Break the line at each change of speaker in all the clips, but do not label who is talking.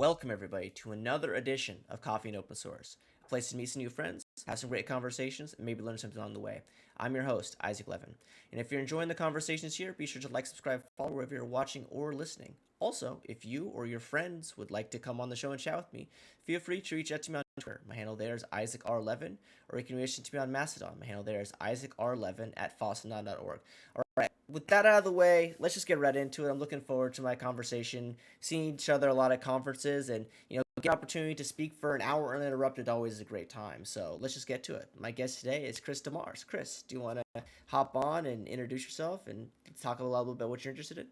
Welcome, everybody, to another edition of Coffee and Open Source, a place to meet some new friends, have some great conversations, and maybe learn something along the way. I'm your host, Isaac Levin. And if you're enjoying the conversations here, be sure to like, subscribe, follow wherever you're watching or listening. Also, if you or your friends would like to come on the show and chat with me, feel free to reach out to me on Twitter. My handle there is IsaacR11, or you can reach out to me on Mastodon. My handle there is IsaacR11 at fossilnon.org. All right, with that out of the way, let's just get right into it. I'm looking forward to my conversation, seeing each other a lot at conferences, and get opportunity to speak for an hour uninterrupted always is a great time. So let's just get to it. My guest today is Chris DeMars. Chris, do you want to hop on and introduce yourself and talk a little bit about what you're interested in?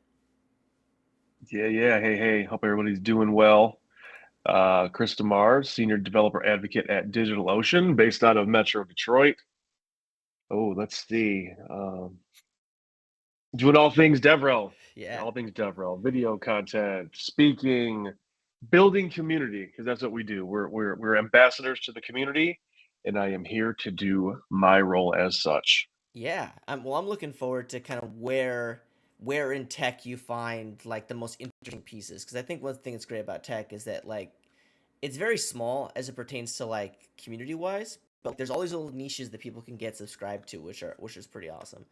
Yeah. Hey. Hope everybody's doing well. Chris DeMars, Senior Developer Advocate at DigitalOcean, based out of Metro Detroit. Oh, let's see. Doing
Yeah.
all things DevRel, video content, speaking, building community, because that's what we do. We're ambassadors to the community, and I am here to do my role as such.
Yeah. I'm looking forward to kind of where in tech you find like the most interesting pieces, because I think one thing that's great about tech is that like it's very small as it pertains to like community wise, but there's all these little niches that people can get subscribed to, which is pretty awesome.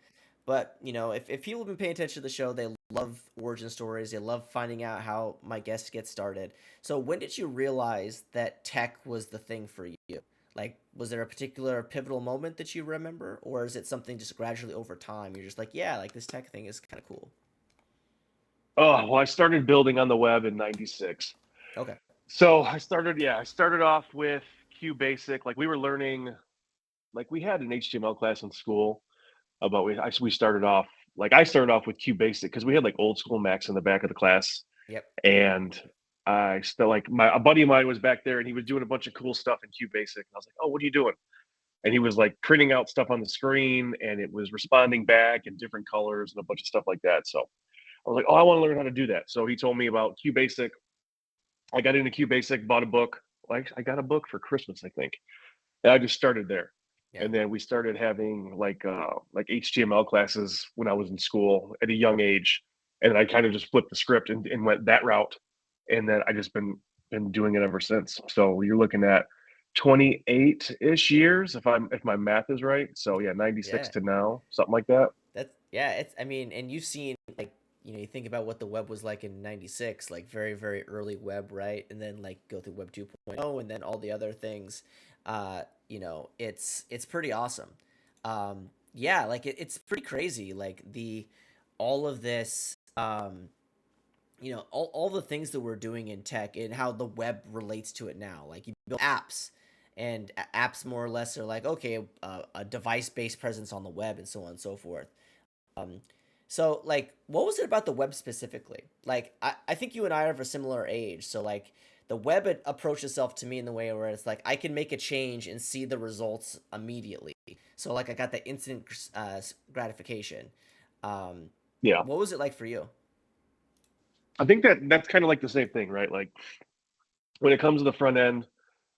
But if people have been paying attention to the show, they love origin stories. They love finding out how my guests get started. So when did you realize that tech was the thing for you? Like, was there a particular pivotal moment that you remember, or is it something just gradually over time? You're just like, yeah, like this tech thing is kind of cool.
Oh, well, I started building on the web in '96.
Okay.
So I started off with QBasic. Like we were learning, like we had an HTML class in school, but we started off I started off with QBasic because we had like old school Macs in the back of the class,
Yep.
and I still like my a buddy of mine was back there and he was doing a bunch of cool stuff in QBasic, and I was like, oh, what are you doing? And he was like printing out stuff on the screen, and it was responding back in different colors and a bunch of stuff like that. So I was like, oh, I want to learn how to do that. So he told me about QBasic. I got into QBasic, bought a book. Like I got a book for Christmas, I think. And I just started there.
Yeah.
And then we started having like HTML classes when I was in school at a young age. And I kind of just flipped the script and went that route. And then I just been doing it ever since. So you're looking at 28-ish years if my math is right. So yeah, 96
Yeah.
to now, something like that.
That's yeah, it's I mean, and you've seen like you think about what the web was like in 96, like very very early web, right? And then like go through web 2.0 and then all the other things. It's pretty awesome. Yeah, like it's pretty crazy like the all of this all the things that we're doing in tech and how the web relates to it now. Like you build apps, and apps more or less are like okay, a device-based presence on the web and so on and so forth. um, so like what was it about the web specifically? Like I think you and I are of a similar age, so like the web approached itself to me in the way where it's like I can make a change and see the results immediately. So like I got the instant gratification. um,
Yeah.
what was it like for you?
I think that's kind of like the same thing, right? Like when it comes to the front end,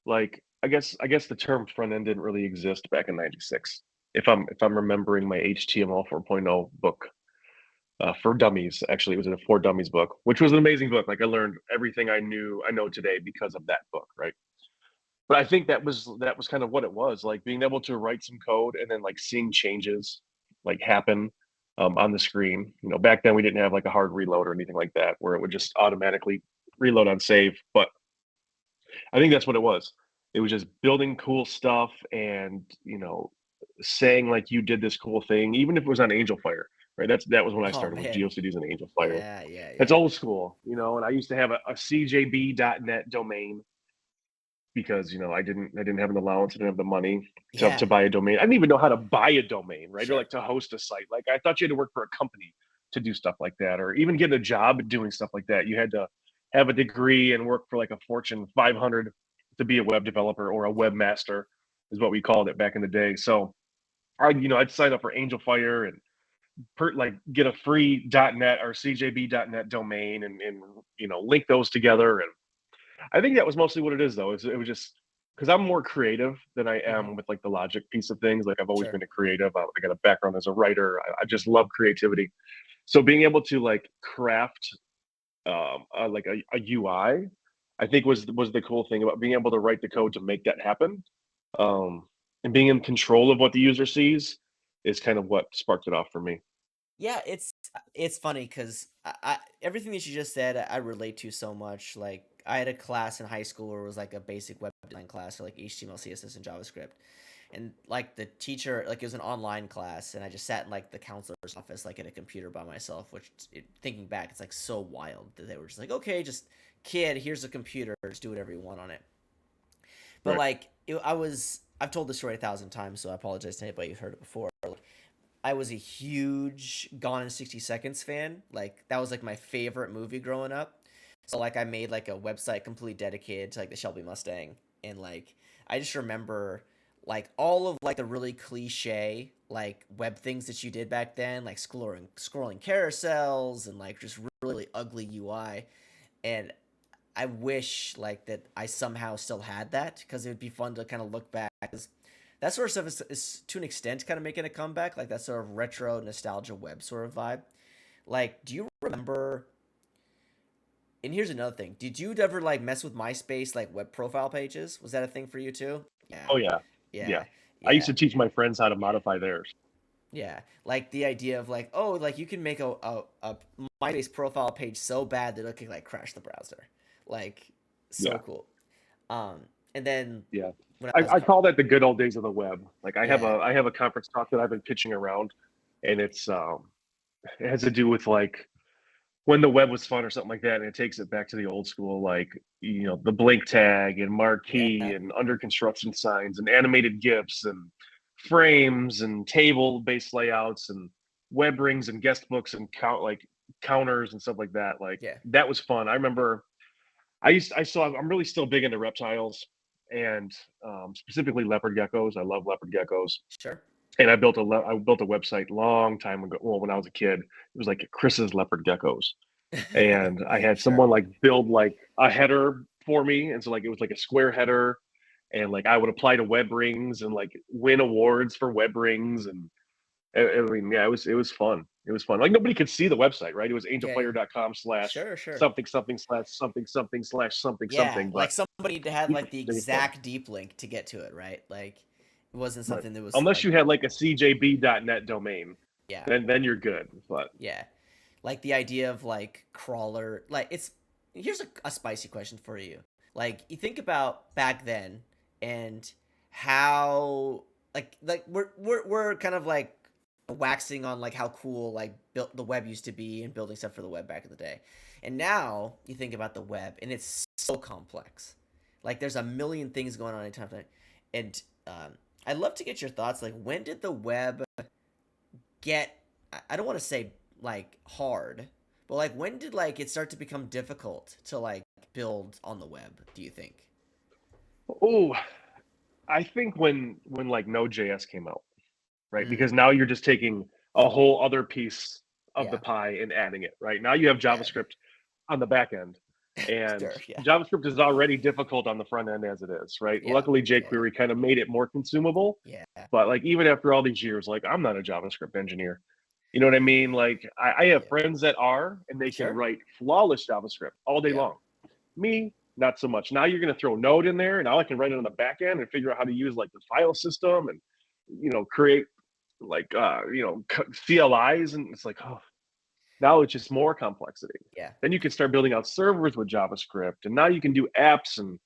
like I guess the term front end didn't really exist back in '96. If I'm remembering my HTML 4.0 book for dummies, actually it was a for dummies book, which was an amazing book. Like I learned everything I know today because of that book, right? But I think that was kind of what it was, like being able to write some code and then like seeing changes like happen on the screen. You know, back then we didn't have like a hard reload or anything like that where it would just automatically reload on save. But I think that's what it was. It was just building cool stuff and, saying like you did this cool thing, even if it was on Angel Fire, right? That was when I
Oh
started with
man.
GeoCities and Angel Fire. It's
Yeah.
old school, and I used to have a CJB.net domain because I didn't have an allowance, I didn't have the money to,
Yeah,
to buy a domain. I didn't even know how to buy a domain, right? Or
sure.
like to host a site. Like I thought you had to work for a company to do stuff like that, or even get a job doing stuff like that. You had to have a degree and work for like a Fortune 500 to be a web developer or a
Yep.
webmaster, is what we called it back in the day. So I'd sign up for Angel Fire and like get a free .net or CJB.net domain and link those together. And I think that was mostly what it is, though. It was just because I'm more creative than I
Hmm.
am with like the logic piece of things. Like I've always
Sure.
been a creative. I got a background as a writer. I just love creativity. So being able to like craft like a UI I think was the cool thing about being able to write the code to make that happen. Um, and being in control of what the user sees is kind of what sparked it off for me.
Yeah, it's funny because everything that you just said I relate to so much. Like I had a class in high school where it was like a basic web design class, or like HTML, CSS, and JavaScript, and like the teacher, like it was an online class, and I just sat in like the counselor's office, like at a computer by myself. Thinking back, it's like so wild that they were just like, okay, just kid, here's a computer, just do whatever you want on it. But
Right.
like I've told this story 1,000 times, so I apologize to anybody who's heard it before. I was a huge Gone in 60 Seconds fan. Like that was like my favorite movie growing up. So like I made like a website completely dedicated to like the Shelby Mustang, and like I just remember like all of like the really cliche like web things that you did back then, like scrolling carousels and like just really ugly UI. And I wish like that I somehow still had that because it would be fun to kind of look back. 'Cause that sort of stuff is to an extent kind of making a comeback, like that sort of retro nostalgia web sort of vibe. Like, do you remember? And here's another thing: did you ever like mess with MySpace like web profile pages? Was that a thing for you too? Yeah,
Oh yeah, yeah.
yeah,
I used
yeah.
to teach my friends how to modify theirs.
Yeah, like the idea of like, oh, like you can make a MySpace profile page so bad that it can like crash the browser, like so
Yeah,
cool. Um, and then
yeah.
when I
I,
was
I call that the good old days of the web. Like
yeah,
I have a conference talk that I've been pitching around, and it has to do with like when the web was fun or something like that, and it takes it back to the old school, like the blink tag and marquee
yeah,
and under construction signs and animated GIFs and frames and table based layouts and web rings and guest books and counters and stuff like that. Like
yeah,
that was fun. I remember I'm really still big into reptiles and specifically leopard geckos. I love leopard geckos.
sure,
And I built a website long time ago. Well, when I was a kid, it was like Chris's leopard geckos, and I had
sure,
someone like build like a header for me, and so like it was like a square header, and like I would apply to web rings and like win awards for web rings, and I mean, yeah, it was fun. It was fun. Like nobody could see the website, right? It was
yeah,
angelfire.com slash
sure, sure.
something something slash something something slash something
Yeah,
something,
like
but
somebody need to have like the
it was fun.
exact deep link to get to it, right? Like it wasn't
Right.
something that was
Unless
like
you had like a cjb.net domain,
yeah,
then you're good. But
yeah. Like the idea of like crawler, like it's here's a spicy question for you. Like you think about back then and how like we're kind of like waxing on like how cool like built the web used to be and building stuff for the web back in the day. And now you think about the web and it's so complex. Like there's a million things going on anytime. And I'd love to get your thoughts. Like when did the web get I don't want to say like hard, but like when did like it start to become difficult to like build on the web, do you think?
oh, I think when like Node.js came out, right?
Mm,
Because now you're just taking a whole other piece of the
yeah.
pie and adding it, right? Now you have
Yeah.
JavaScript on the back end. And
Sure. Yeah.
JavaScript is already difficult on the front end as it is, right?
Yeah.
Luckily,
Yeah.
jQuery kind of made it more consumable.
Yeah.
But like even after all these years, like I'm not a JavaScript engineer. You know what I mean? Like I have
Yeah.
friends that are, and they can
Sure.
write flawless JavaScript all day
Yeah.
long. Me, not so much. Now you're going to throw Node in there, and now I can write it on the back end and figure out how to use like the file system and create like CLIs, and it's like, oh, now it's just more complexity.
Yeah.
Then you can start building out servers with JavaScript, and now you can do apps, and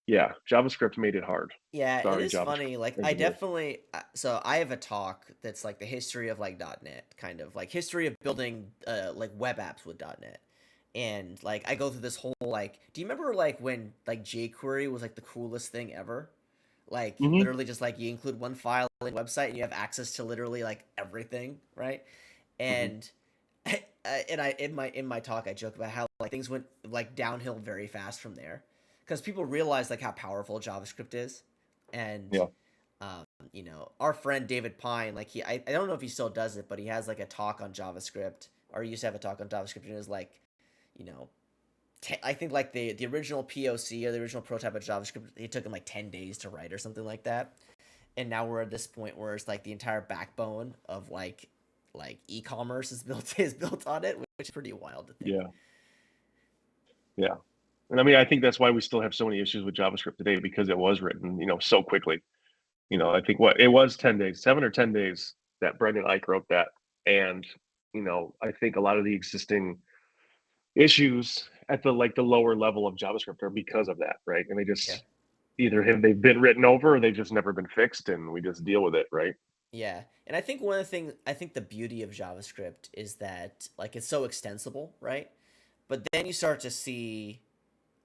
yeah, JavaScript made it hard.
Yeah, it
Sorry,
is
JavaScript
funny. Like, I
engineers.
definitely. So I have a talk that's like the history of like .NET, kind of like history of building like web apps with .NET, and like I go through this whole like. Do you remember like when like jQuery was like the coolest thing ever? Like
Hmm.
literally just like you include one file in the website and you have access to literally like everything, right?
Hmm.
And and I in my talk I joke about how like things went like downhill very fast from there because people realize like how powerful JavaScript is, and
Yeah.
um, our friend David Pine, like I don't know if he still does it, but he has like a talk on JavaScript, or he used to have a talk on JavaScript, and it was like, you know, I think like the original POC or the original prototype of JavaScript, it took him like 10 days to write or something like that, and now we're at this point where it's like the entire backbone of like e-commerce is built on it, which is pretty wild to think.
Yeah. Yeah. And I mean, I think that's why we still have so many issues with JavaScript today because it was written, so quickly. I think what it was 10 days, 7 or 10 days that Brendan Eich wrote that. And, I think a lot of the existing issues at the lower level of JavaScript are because of that, right? And they
Yeah.
just they've been written over or they've just never been fixed and we just deal with it, right?
Yeah. And I think one of the things, I think the beauty of JavaScript is that like it's so extensible, right? But then you start to see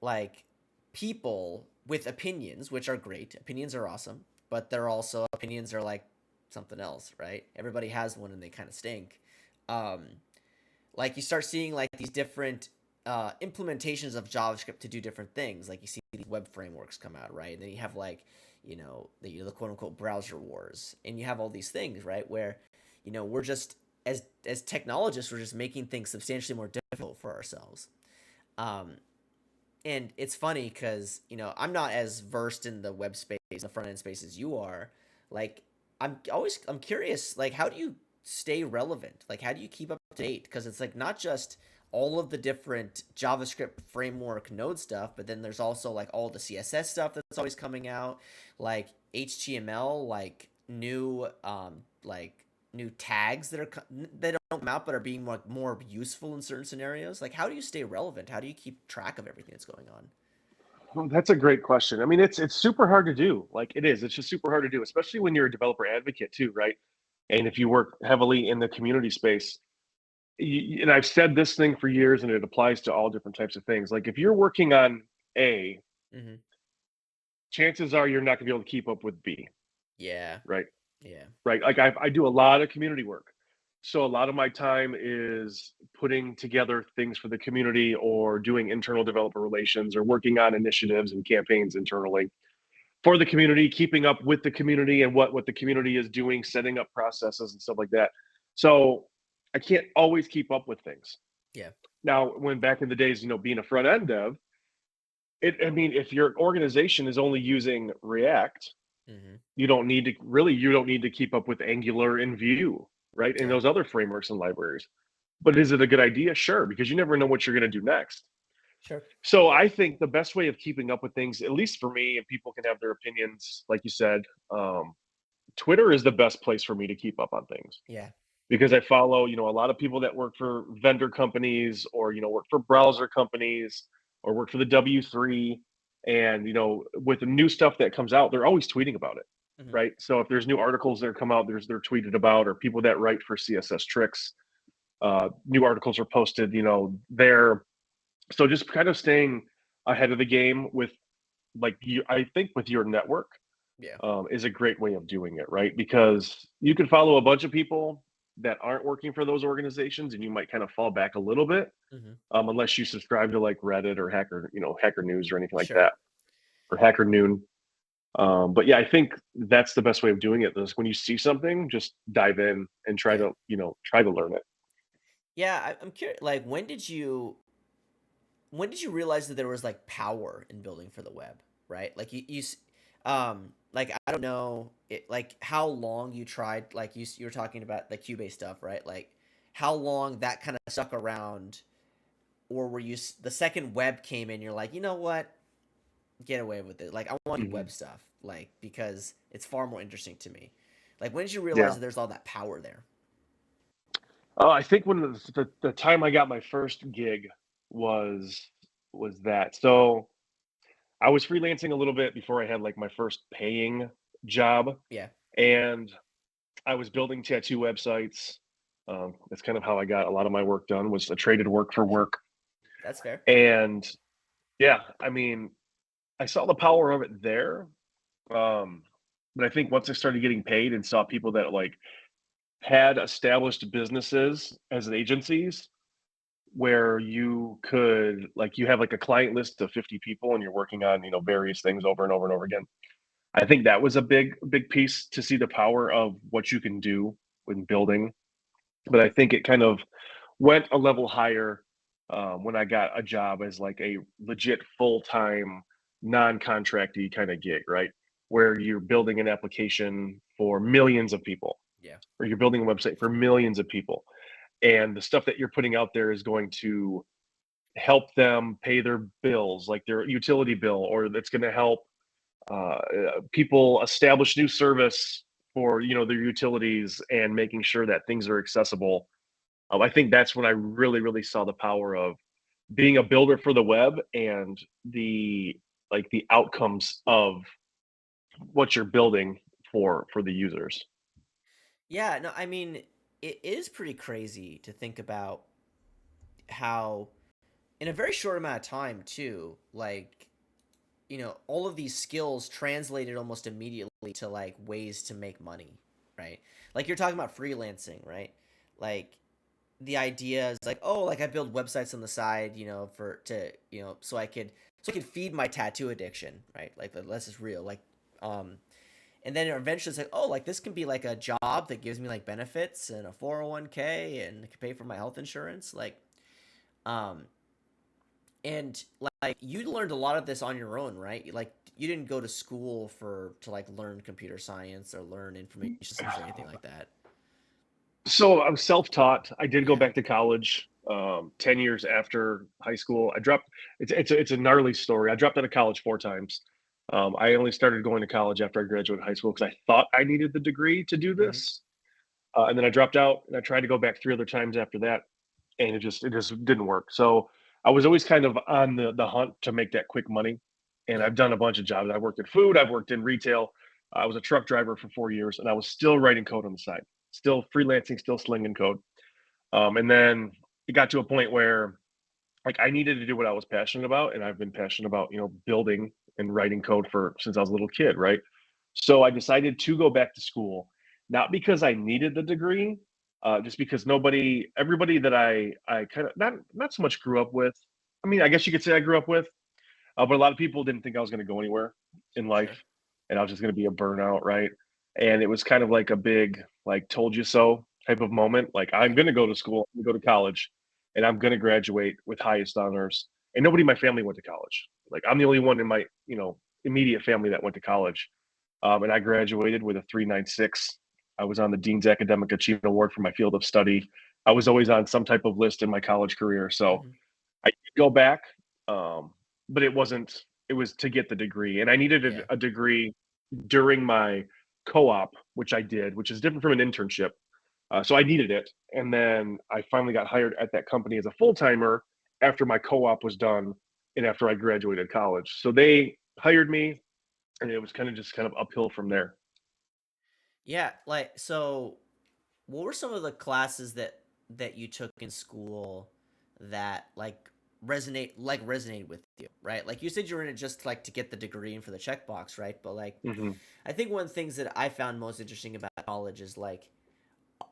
like people with opinions, which are great. Opinions are awesome, but they're also opinions are like something else, right? Everybody has one and they kind of stink. Um, like you start seeing like these different implementations of JavaScript to do different things. Like you see these web frameworks come out, right? And then you have like the quote unquote browser wars, and you have all these things, right? Where we're just as technologists, we're just making things substantially more difficult for ourselves. Um, and it's funny because I'm not as versed in the web space, the front end space as you are. Like I'm curious, like how do you stay relevant? Like how do you keep up to date? Because it's like not just all of the different JavaScript framework node stuff, but then there's also like all the CSS stuff that's always coming out, like HTML, like new tags that don't come out but are being more useful in certain scenarios. Like how do you stay relevant? How do you keep track of everything that's going on?
Well, that's a great question. I mean, it's super hard to do. Like it is. It's just super hard to do, especially when you're a developer advocate too, right? And if you work heavily in the community space, and I've said this thing for years, and it applies to all different types of things. Like if you're working on A,
Mm-hmm.
chances are you're not going to be able to keep up with B,
Yeah.
right?
Yeah.
Right. Like I do a lot of community work. So a lot of my time is putting together things for the community or doing internal developer relations or working on initiatives and campaigns internally for the community, keeping up with the community and what the community is doing, setting up processes and stuff like that. So I can't always keep up with things.
Yeah.
Now, when back in the days, being a front end dev, I mean, if your organization is only using React,
Mm-hmm.
you don't need to keep up with Angular and Vue, right? And
Yeah.
those other frameworks and libraries. But is it a good idea? Sure, because you never know what you're going to do next.
Sure.
So I think the best way of keeping up with things, at least for me, and people can have their opinions, like you said, Twitter is the best place for me to keep up on things
Yeah.
because I follow, a lot of people that work for vendor companies or, work for browser companies or work for the W3. And, with the new stuff that comes out, they're always tweeting about it.
Mm-hmm.
Right. So if there's new articles that come out, they're tweeted about, or people that write for CSS tricks, new articles are posted, there. So just kind of staying ahead of the game with like you, I think with your network
Yeah.
is a great way of doing it, right? Because you can follow a bunch of people that aren't working for those organizations, and you might kind of fall back a little bit,
Mm-hmm.
unless you subscribe to like Reddit or Hacker News or anything like
Sure.
that, or Hacker Noon. But yeah, I think that's the best way of doing it. Is when you see something, just dive in and
Yeah.
try to learn it.
Yeah. I'm curious. Like, when did you realize that there was like power in building for the web? Right. Like like I don't know like how long you tried. Like you were talking about the Cubase stuff, right? Like how long that kind of stuck around, or were you the second web came in, you're like, you know what, get away with it. Like I want to do
Mhm.
web stuff, like because it's far more interesting to me. Like when did you realize
Yeah.
that there's all that power there?
I think when the time I got my first gig was was that. So I was freelancing a little bit before I had like my first paying job,
Yeah,
and I was building tattoo websites. That's kind of how I got a lot of my work done. Was I traded work for work,
that's fair.
and yeah, I mean, I saw the power of it there. Um, but I think once I started getting paid and saw people that like had established businesses as agencies where you could like you have like a client list of 50 people and you're working on various things over and over and over again. I think that was a big piece to see the power of what you can do when building. But I think it kind of went a level higher when I got a job as like a legit full-time non-contracty kind of gig, right? Where you're building an application for millions of people,
Yeah,
or you're building a website for millions of people, and the stuff that you're putting out there is going to help them pay their bills, like their utility bill, or that's going to help people establish new service for their utilities and making sure that things are accessible. I think that's when I really saw the power of being a builder for the web and the outcomes of what you're building for the users.
Yeah, no, I mean, it is pretty crazy to think about how in a very short amount of time too, like, all of these skills translated almost immediately to like ways to make money, right? Like you're talking about freelancing, right? Like the idea is like, oh, like I build websites on the side, for to, so I could feed my tattoo addiction, right? Like this is real. Like um and then eventually it's like, oh, like this can be like a job that gives me like benefits and a 401k and it can pay for my health insurance. Um and like you learned a lot of this on your own, right? Like you didn't go to school for to like learn computer science or learn information systems or anything like that.
So I'm self-taught. I did go
Yeah.
back to college 10 years after high school. I dropped it's a gnarly story. I dropped out of college 4 times. I only started going to college after I graduated high school because I thought I needed the degree to do
Hmm.
this. And then I dropped out and I tried to go back 3 other times after that, and it just didn't work. So I was always kind of on the hunt to make that quick money. And
Yeah.
I've done a bunch of jobs. I worked in food, I've worked in retail. I was a truck driver for 4 years, and I was still writing code on the side, still freelancing, still slinging code. And then it got to a point where like I needed to do what I was passionate about, and I've been passionate about building and writing code for since I was a little kid, right? So I decided to go back to school, not because I needed the degree, just because everybody that I kind of not so much grew up with. I mean, I guess you could say I grew up with, but a lot of people didn't think I was going to go anywhere in
Sure.
life, and I was just going to be a burnout, right? And it was kind of like a big, like, told you so type of moment. Like, I'm
Yeah.
going to go to school, I'm going to go to college, and I'm going to graduate with highest honors. And nobody in my family went to college. Like, I'm the only one in my, immediate family that went to college. And I graduated with a 3.96. I was on the Dean's Academic Achievement Award for my field of study. I was always on some type of list in my college career. So
Hmm.
I did go back, um, but it wasn't. It was to get the degree, and I needed
Yeah.
a degree during my co-op, which I did, which is different from an internship. So I needed it, and then I finally got hired at that company as a full timer after my co-op was done and after I graduated college. So they hired me, and it was kind of uphill from there.
Yeah. Like so, what were some of the classes that you took in school that resonate with you, right? Like you said you were in it just like to get the degree and for the checkbox, right? But like
Hmm.
I think one of the things that I found most interesting about college is like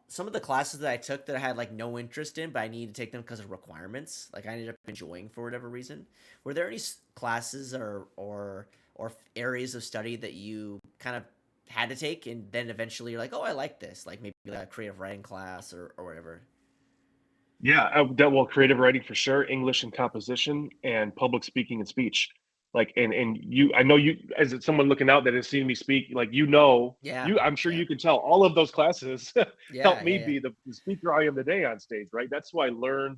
some of the classes that I took that I had like no interest in, but I needed to take them because of requirements. Like I ended up enjoying for whatever reason. Were there any classes or areas of study that you kind of had to take, and then eventually you're like, oh, I like this. Like maybe like a creative writing class or whatever.
Yeah, well, creative writing for sure, English and composition, and public speaking and speech. Like, and you, I know you, as someone looking out that has seen me speak, like
Yeah,
I'm sure
yeah,
you can tell all of those classes
yeah,
helped
yeah,
me
yeah.
be the speaker I am today on stage, right? That's why I learned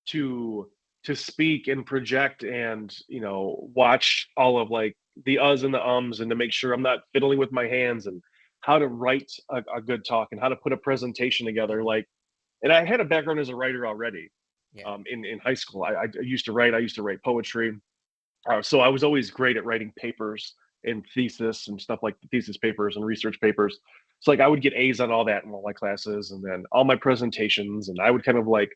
to speak and project and watch all of like the uhs and the ums and to make sure I'm not fiddling with my hands and how to write a good talk and how to put a presentation together.
Hmm.
Like, and I had a background as a writer already.
Yeah.
In high school, I used to write. I used to write poetry, so I was always great at writing papers and thesis and stuff like thesis papers and research papers. So like I would get A's on all that in all my classes, and then all my presentations, and I would kind of like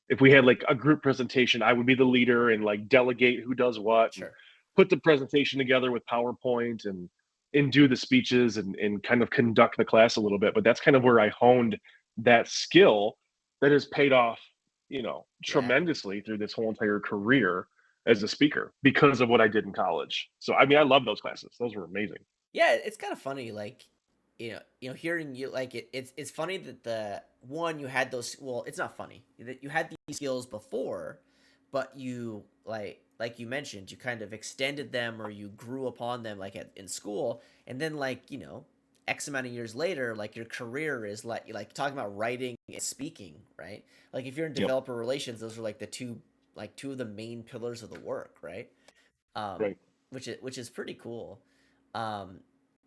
if we had like a group presentation, I would be the leader and like delegate who does what and
Sure.
put the presentation together with PowerPoint and do the speeches and kind of conduct the class a little bit. But that's kind of where I honed that skill that has paid off,
Yeah.
tremendously through this whole entire career as a speaker because of what I did in college. So I mean, I love those classes. Those were amazing.
Yeah, it's kind of funny, like hearing you like it's funny that the one you had those. Well, it's not funny that you had these skills before, but you like you mentioned, you kind of extended them or you grew upon them like in school, and then like X amount of years later, like your career is like talking about writing and speaking, right? Like if you're in
Yep.
developer relations, those are like the two. like two of the main pillars of the work, right? um,
Right.
which is pretty cool. Um,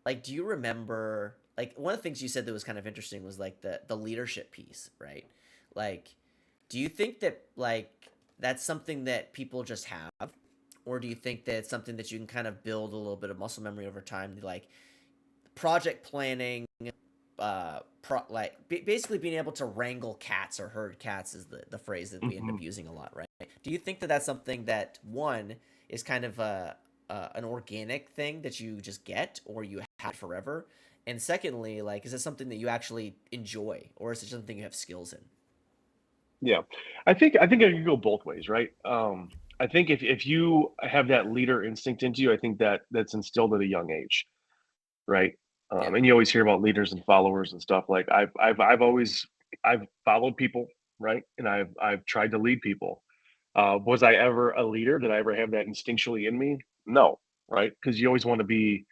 like, do you remember, like, one of the things you said that was kind of interesting was like the leadership piece, right? Like, do you think that like that's something that people just have, or do you think that it's something that you can kind of build a little bit of muscle memory over time, like project planning, basically being able to wrangle cats or herd cats is the phrase that we end
Hmm.
up using a lot, right? Do you think that that's something that one is kind of an organic thing that you just get or you have forever? And secondly, like, is it something that you actually enjoy, or is it something you have skills in?
Yeah, I think it can go both ways, right? I think if you have that leader instinct into you, I think that's instilled at a young age, right?
Yeah,
And you always hear about leaders and followers and stuff. Like I've always I've followed people, right? And I've tried to lead people. Was I ever a leader? Did I ever have that instinctually in me? No, right? Because you always want to be,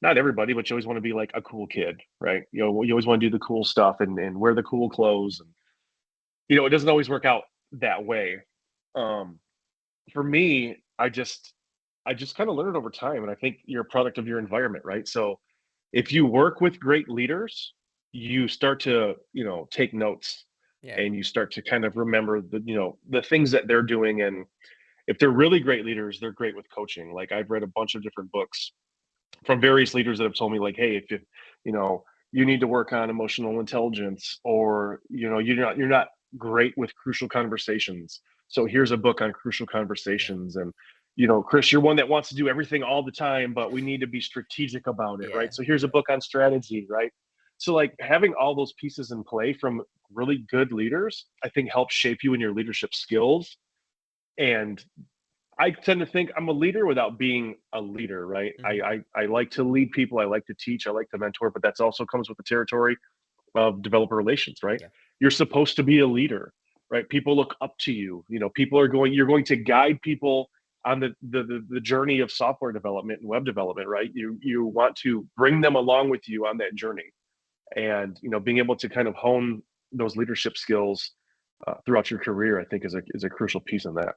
not everybody, but you always want to be like a cool kid, right? You always want to do the cool stuff and wear the cool clothes, and it doesn't always work out that way. Um, for me, I just kind of learned over time, and I think you're a product of your environment, right? So if you work with great leaders, you start to, take notes,
yeah,
and you start to kind of remember the things that they're doing. And if they're really great leaders, they're great with coaching. Like, I've read a bunch of different books from various leaders that have told me, like, hey, if you know you need to work on emotional intelligence, or you're not great with crucial conversations, so here's a book on crucial
yeah,
conversations. And Chris, you're one that wants to do everything all the time, but we need to be strategic about it,
yeah,
right? So here's a book on strategy, right? So, like, having all those pieces in play from really good leaders, I think, helps shape you in your leadership skills. And I tend to think I'm a leader without being a leader, right? I,
hmm,
I like to lead people. I like to teach. I like to mentor, but that's also comes with the territory of developer relations, right?
yeah,
You're supposed to be a leader, right? People look up to you. People are going. You're going to guide people on the journey of software development and web development, right? You want to bring them along with you on that journey, and being able to kind of hone those leadership skills throughout your career, I think, is a crucial piece in that.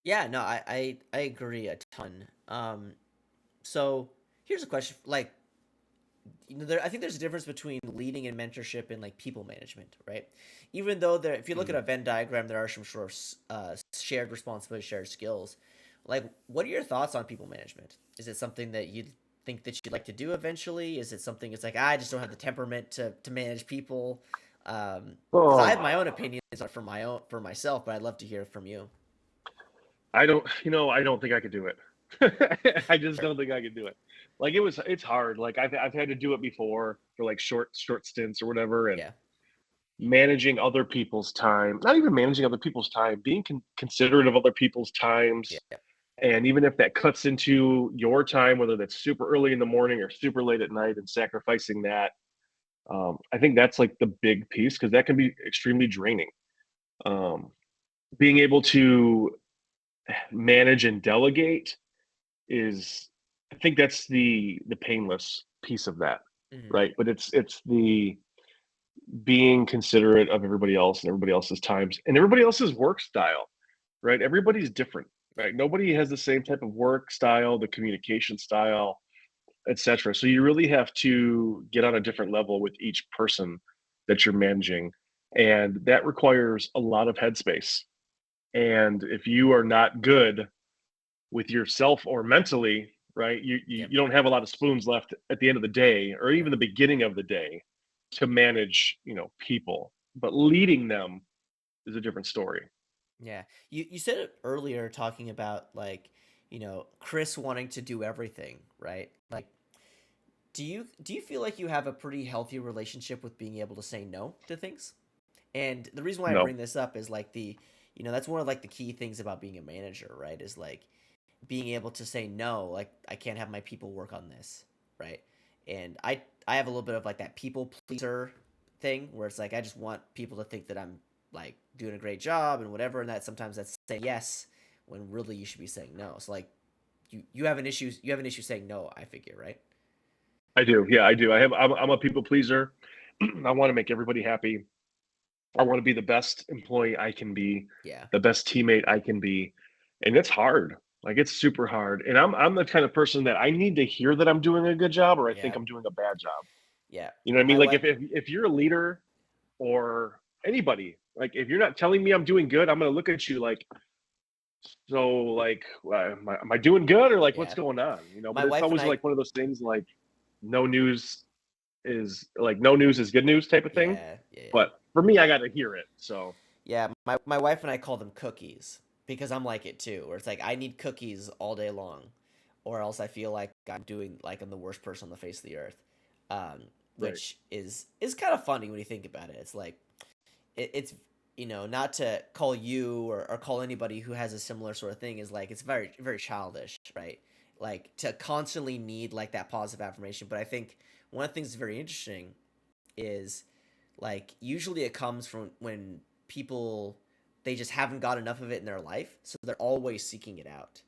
yeah. No, I agree a ton. So here's a question, like, I think there's a difference between leading and mentorship and like people management, right? Even though there, if you look at
Mhm.
a Venn diagram, there are some sort of shared responsibility, shared skills. Like, what are your thoughts on people management? Is it something that you think that you'd like to do eventually? Is it something it's like I just don't have the temperament to manage people? Because I have
Oh,
my own opinions for myself, but I'd love to hear from you.
I don't think I could do it. I just
Sure.
don't think I could do it. Like, it's hard. Like, I've had to do it before for like short stints or whatever, and
Yeah.
managing other people's time, not even managing other people's time, being considerate of other people's times.
Yeah.
And even if that cuts into your time, whether that's super early in the morning or super late at night, and sacrificing that, I think that's like the big piece, because that can be extremely draining. Um, Being able to manage and delegate is, I think that's the painless piece of that,
Hmm.
right? But it's the being considerate of everybody else and everybody else's times and everybody else's work style, right? Everybody's different,
Yeah.
right? Nobody has the same type of work style, the communication style, etc. So you really have to get on a different level with each person that you're managing, and that requires a lot of headspace. And if you are not good with yourself or mentally, right, you,
Yeah.
you don't have a lot of spoons left at the end of the day or even
Right.
the beginning of the day to manage, people. But leading them is a different story.
Yeah. You said it earlier talking about like, Chris wanting to do everything, right? Like, do you feel like you have a pretty healthy relationship with being able to say no to things? And the reason why I
No.
bring this up is like that's one of like the key things about being a manager, right? Is like being able to say no, like I can't have my people work on this, right? And I have a little bit of like that people pleaser thing where it's like I just want people to think that I'm like doing a great job and whatever, and that sometimes that's saying yes when really you should be saying no. So like you have an issue saying no, I figure, right?
I do. Yeah, I do. I'm a people pleaser. I want to make everybody happy. I want to be the best employee I can be,
Yeah.
the best teammate I can be, and it's hard. Like it's super hard. And I'm the kind of person that I need to hear that I'm doing a good job or I think
Yeah.
I'm doing a bad job.
Yeah.
You know what I mean?
My
Like
wife.
if you're a leader or anybody, like if you're not telling me I'm doing good, I'm gonna look at you like, so like, am I doing good or like what's
Yeah.
going on? You know, but
My
it's
wife and
always
I.
like one of those things like no news is good news type of thing.
Yeah. Yeah. Yeah.
But for me, I got to hear it. So
Yeah. My wife and I call them cookies because I'm like it too. Where it's like I need cookies all day long, or else I feel like I'm the worst person on the face of the earth.
right,
Which is kind of funny when you think about it. It's like it's not to call you or call anybody who has a similar sort of thing is like it's very very childish, right? Like to constantly need like that positive affirmation. But I think one of the things that's very interesting is like usually it comes from when people they just haven't got enough of it in their life, so they're always seeking it out.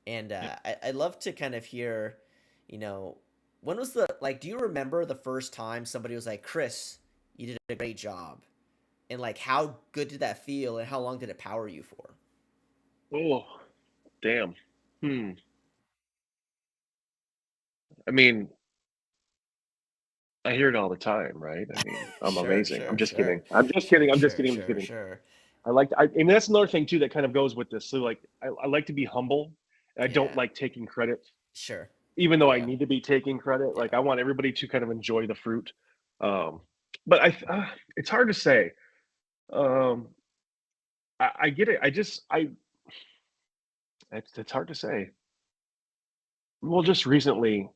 And
yeah.
I'd love to kind of hear, you know, when was the like? Do you remember the first time somebody was like, "Chris, you did a great job," and like how good did that feel, and how long did it power you for?
Oh, damn. Hmm. I mean, I hear it all the time, right? I mean, I'm
Sure,
amazing. I'm
sure,
just
sure,
kidding. I'm just
sure,
kidding. I'm just
sure,
kidding. I'm just
sure,
kidding.
sure.
And that's another thing too that kind of goes with this. So like, I like to be humble. And I don't
Yeah,
like taking credit,
sure.
even though I
Yeah,
need to be taking credit.
yeah,
Like, I want everybody to kind of enjoy the fruit. Um, but it's hard to say. Um, I get it. It's hard to say. Well, just recently,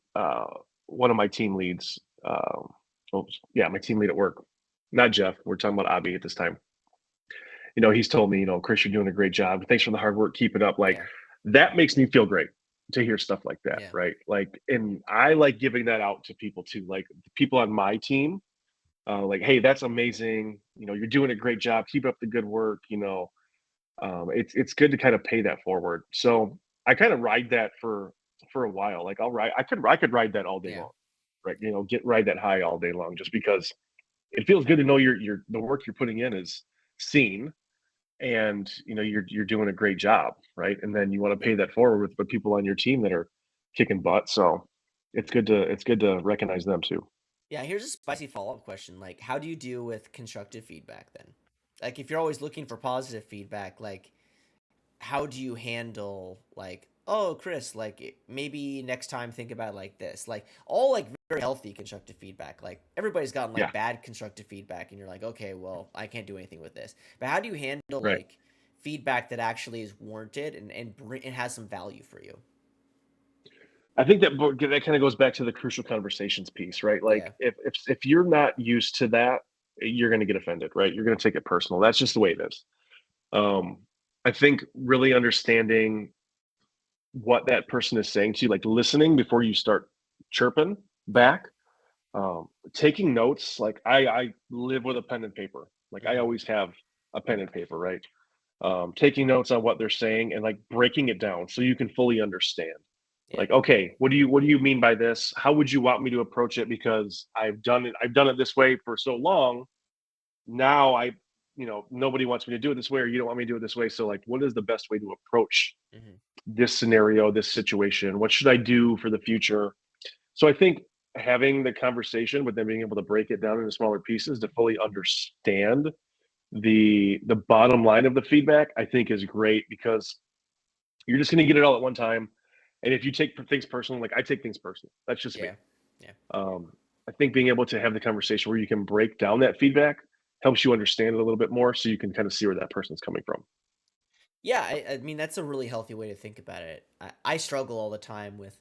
one of my team leads, oh, yeah, my team lead at work, not Jeff. We're talking about Abby at this time. You know, he's told me, Chris, you're doing a great job. Thanks for the hard work. Keep it up. Like
yeah,
that makes me feel great to hear stuff like that,
yeah,
right? Like, and I like giving that out to people too, like the people on my team. Like, hey, that's amazing. You're doing a great job. Keep up the good work. It's good to kind of pay that forward. So I kind of ride that for a while. Like I could ride that all day
yeah,
long, right? Ride that high all day long, just because it feels good to know your the work you're putting in is seen, and you're doing a great job, right? And then you want to
yeah.
pay that forward with people on your team that are kicking butt. So it's good to recognize them too.
Yeah, here's a spicy follow-up question. Like, how do you deal with constructive feedback then? Like, if you're always looking for positive feedback, like, how do you handle like, oh, Chris, like maybe next time think about it like this, like all like very healthy constructive feedback. Like everybody's gotten
Yeah,
like bad constructive feedback, and you're like, okay, well, I can't do anything with this. But how do you handle
right.
like feedback that actually is warranted and has some value for you?
I think that kind of goes back to the crucial conversations piece, right?
Yeah,
Like if you're not used to that, you're going to get offended, right? You're going to take it personal. That's just the way it is. Um, I think really understanding what that person is saying to you, like listening before you start chirping
yeah,
back, taking notes. Like I live with a pen and paper. Like I
mm-hmm.
always have a pen and paper, right? Taking notes on what they're saying and like breaking it down so you can fully understand.
Yeah,
Like, okay, what do you mean by this? How would you want me to approach it? Because I've done it this way for so long. Now nobody wants me to do it this way, or you don't want me to do it this way. So like, what is the best way to approach
mm-hmm.
this scenario, this situation? What should I do for the future? So I think having the conversation, but then being able to break it down into smaller pieces to fully understand the bottom line of the feedback, I think is great, because you're just going to get it all at one time. And if you take things personally, like I take things personally, that's just me.
Yeah, yeah.
um, I think being able to have the conversation where you can break down that feedback helps you understand it a little bit more, so you can kind of see where that person's coming from.
Yeah, I mean that's a really healthy way to think about it. I struggle all the time with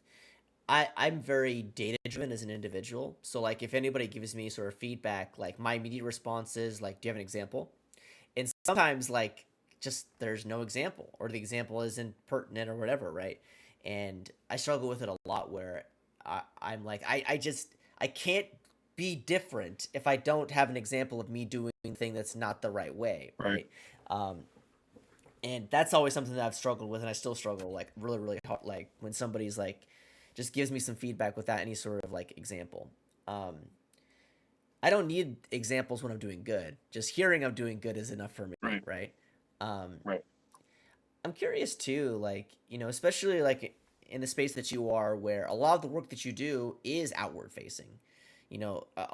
I'm very data driven as an individual. So like if anybody gives me sort of feedback, like my immediate response is like, do you have an example? And sometimes like just there's no example or the example isn't pertinent or whatever, right? And I struggle with it a lot where I'm like I can't be different if I don't have an example of me doing the thing that's not the right way,
Right.
right? Um, and that's always something that I've struggled with, and I still struggle like really really hard. Like when somebody's like just gives me some feedback without any sort of like example. Um, I don't need examples when I'm doing good. Just hearing I'm doing good is enough for me,
Right.
right? Um,
Right.
I'm curious too, like, especially like in the space that you are, where a lot of the work that you do is outward facing. A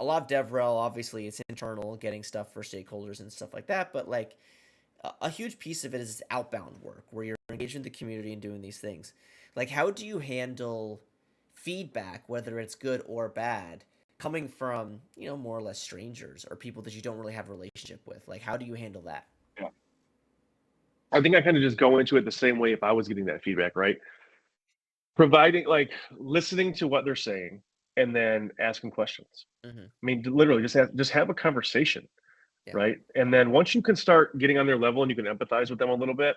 lot of DevRel, obviously, it's internal, getting stuff for stakeholders and stuff like that. But like a huge piece of it is outbound work, where you're engaging the community and doing these things. Like, how do you handle feedback, whether it's good or bad, coming from more or less strangers or people that you don't really have a relationship with? Like, how do you handle that?
Yeah. I think I kind of just go into it the same way if I was getting that feedback, right? Providing, like, listening to what they're saying and then asking questions.
Hmm.
I mean, literally just have a conversation,
Yeah.
right? And then once you can start getting on their level and you can empathize with them a little bit,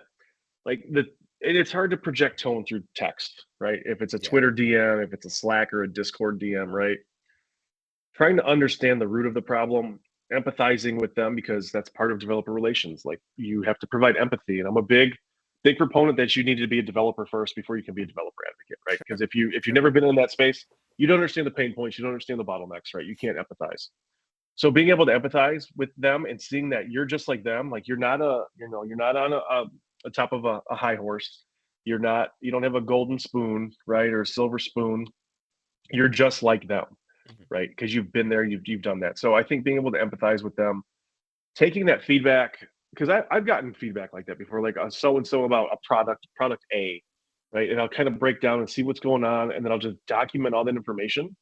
like it's hard to project tone through text, right? If it's a
Yeah.
Twitter DM, if it's a Slack or a Discord DM, right? Trying to understand the root of the problem, empathizing with them because that's part of developer relations. Like, you have to provide empathy, and I'm a big proponent that you need to be a developer first before you can be a developer advocate, right? Because
Sure.
if you've
Sure.
never been in that space, you don't understand the pain points, you don't understand the bottlenecks, right? You can't empathize. So being able to empathize with them and seeing that you're just like them, like you're not on a top of a high horse. You don't have a golden spoon, right, or a silver spoon. You're just like them,
Hmm.
right? Because you've been there, you've done that. So I think being able to empathize with them, taking that feedback, because I've gotten feedback like that before, like so and so about a product A, right? And I'll kind of break down and see what's going on, and then I'll just document all that information.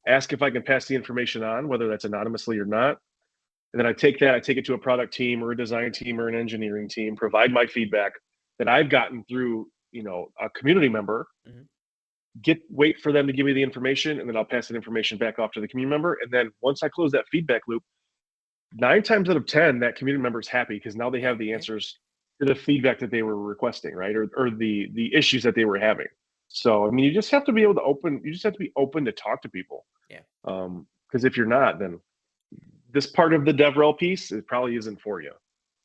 Ask if I can pass the information on, whether that's anonymously or not. And then I take it to a product team or a design team or an engineering team, provide my feedback that I've gotten through, a community member,
Hmm.
wait for them to give me the information, and then I'll pass that information back off to the community member. And then once I close that feedback loop, 9 times out of 10, that community member is happy because now they
Yeah.
have the
Yeah.
answers to the feedback that they were requesting, right? Or the issues that they were having. So, I mean, you just have to be able to you just have to be open to talk to people.
Yeah.
Because if you're not, then this part of the DevRel piece, it probably isn't for you.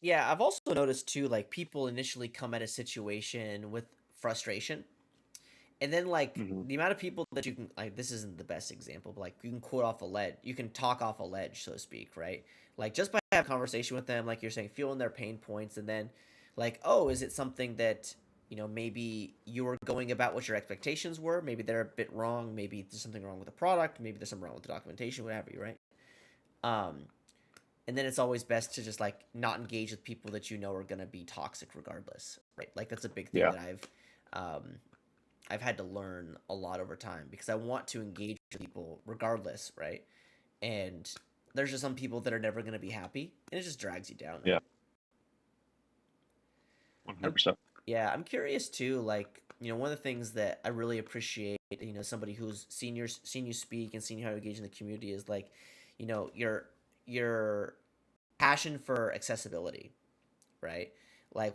Yeah, I've also noticed too, like people initially come at a situation with frustration, and then like
Hmm.
the amount of people that you can, like, this isn't the best example, but like you can quote off a ledge, you can talk off a ledge, so to speak, right? Like just by having a conversation with them, like you're saying, feeling their pain points, and then like, oh, is it something that maybe you were going about what your expectations were? Maybe they're a bit wrong. Maybe there's something wrong with the product. Maybe there's something wrong with the documentation, whatever, you right? Um, and then it's always best to just like not engage with people that are going to be toxic regardless, right? Like that's a big thing
Yeah.
that um I've had to learn a lot over time, because I want to engage with people regardless, right? And there's just some people that are never going to be happy, and it just drags you down,
Yeah.
right? I'm
100%.
Yeah, I'm curious too, like, one of the things that I really appreciate, somebody who's seen you speak and seen how to engage in the community, is like, your passion for accessibility, right? Like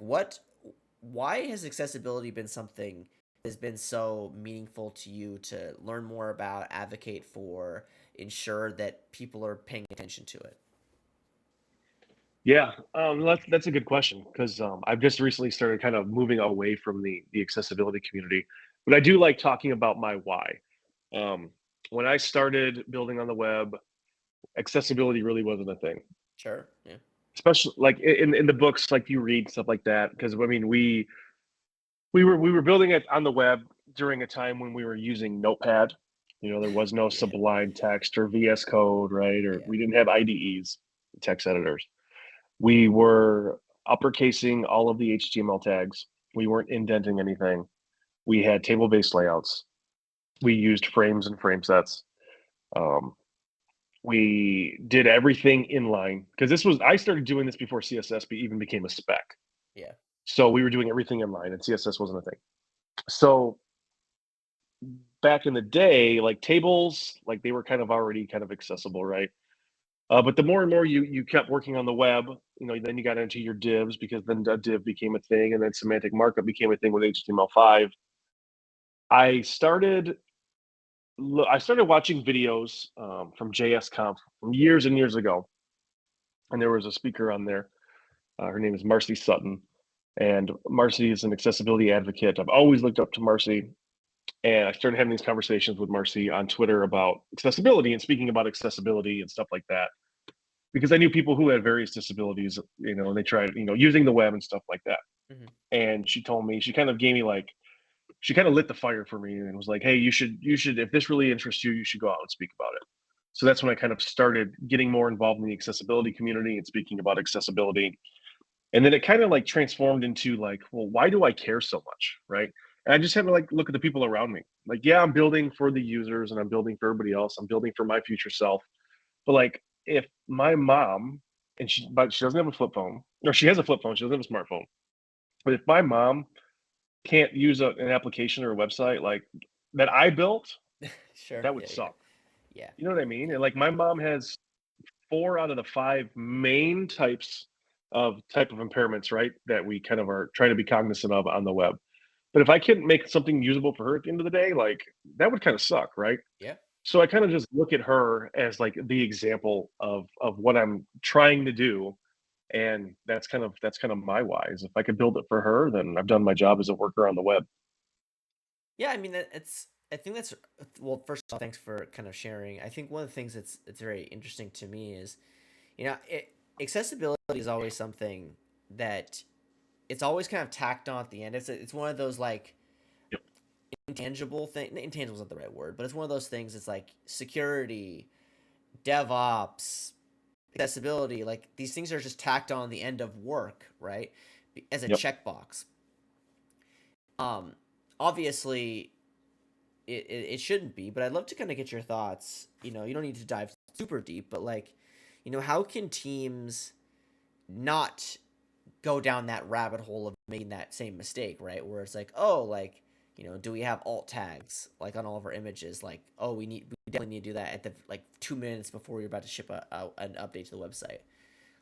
why has accessibility been something that has been so meaningful to you to learn more about, advocate for, ensure that people are paying attention to it?
Yeah, that's a good question because I've just recently started kind of moving away from the accessibility community, but I do like talking about my why. Um, when I started building on the web, accessibility really wasn't a thing,
Sure. Yeah.
especially like in the books like you read stuff like that. Because I mean, we were building it on the web during a time when we were using Notepad. There was no
Yeah.
Sublime Text or VS Code, right? Or
Yeah.
we didn't have IDEs, text editors. We were uppercasing all of the HTML tags. We weren't indenting anything. We had table-based layouts. We used frames and frame sets. Um, we did everything inline because I started doing this before CSS even became a spec.
Yeah.
So we were doing everything inline, and CSS wasn't a thing. So back in the day, like tables, like they were kind of already kind of accessible, right? But the more and more you kept working on the web, then you got into your divs because then a div became a thing, and then semantic markup became a thing with HTML5. I started I started watching videos from JSConf from years and years ago, and there was a speaker on there. Her name is Marcy Sutton, and Marcy is an accessibility advocate. I've always looked up to Marcy. And I started having these conversations with Marcy on Twitter about accessibility and speaking about accessibility and stuff like that. Because I knew people who had various disabilities, and they tried, using the web and stuff like that.
Hmm.
And she told me, she kind of gave me like, she kind of lit the fire for me and was like, hey, you should, if this really interests you, you should go out and speak about it. So that's when I kind of started getting more involved in the accessibility community and speaking about accessibility. And then it kind of like transformed into like, well, why do I care so much? Right. And I just had to like look at the people around me. Like, yeah, I'm building for the users and I'm building for everybody else. I'm building for my future self. But like, if my mom, but she doesn't have a flip phone, or she has a flip phone, she doesn't have a smartphone. But if my mom can't use an application or a website like that I built,
Sure.
that would
Yeah. Yeah.
suck.
Yeah.
You know what I mean?
Yeah.
And like my mom has 4 out of the 5 main type of impairments, right? That we kind of are trying to be cognizant of on the web. But if I couldn't make something usable for her at the end of the day, like that would kind of suck, right?
Yeah.
So I kind of just look at her as like the example of what I'm trying to do. And that's kind of my why is if I could build it for her, then I've done my job as a worker on the web.
Yeah, I mean it's. I think that's well. First of all, thanks for kind of sharing. I think one of the things that's very interesting to me is, accessibility is always something that it's always kind of tacked on at the end. It's one of those like
Yep.
intangible thing. Intangible is not the right word, but it's one of those things. It's like security, DevOps, accessibility. Like these things are just tacked on the end of work, right? As a
Yep.
checkbox. Um, Obviously, it shouldn't be, but I'd love to kind of get your thoughts. You don't need to dive super deep, but like, how can teams not go down that rabbit hole of making that same mistake, right? Where it's like, oh, like, do we have alt tags like on all of our images? Like, oh, we definitely need to do that at the like 2 minutes before you're about to ship an update to the website.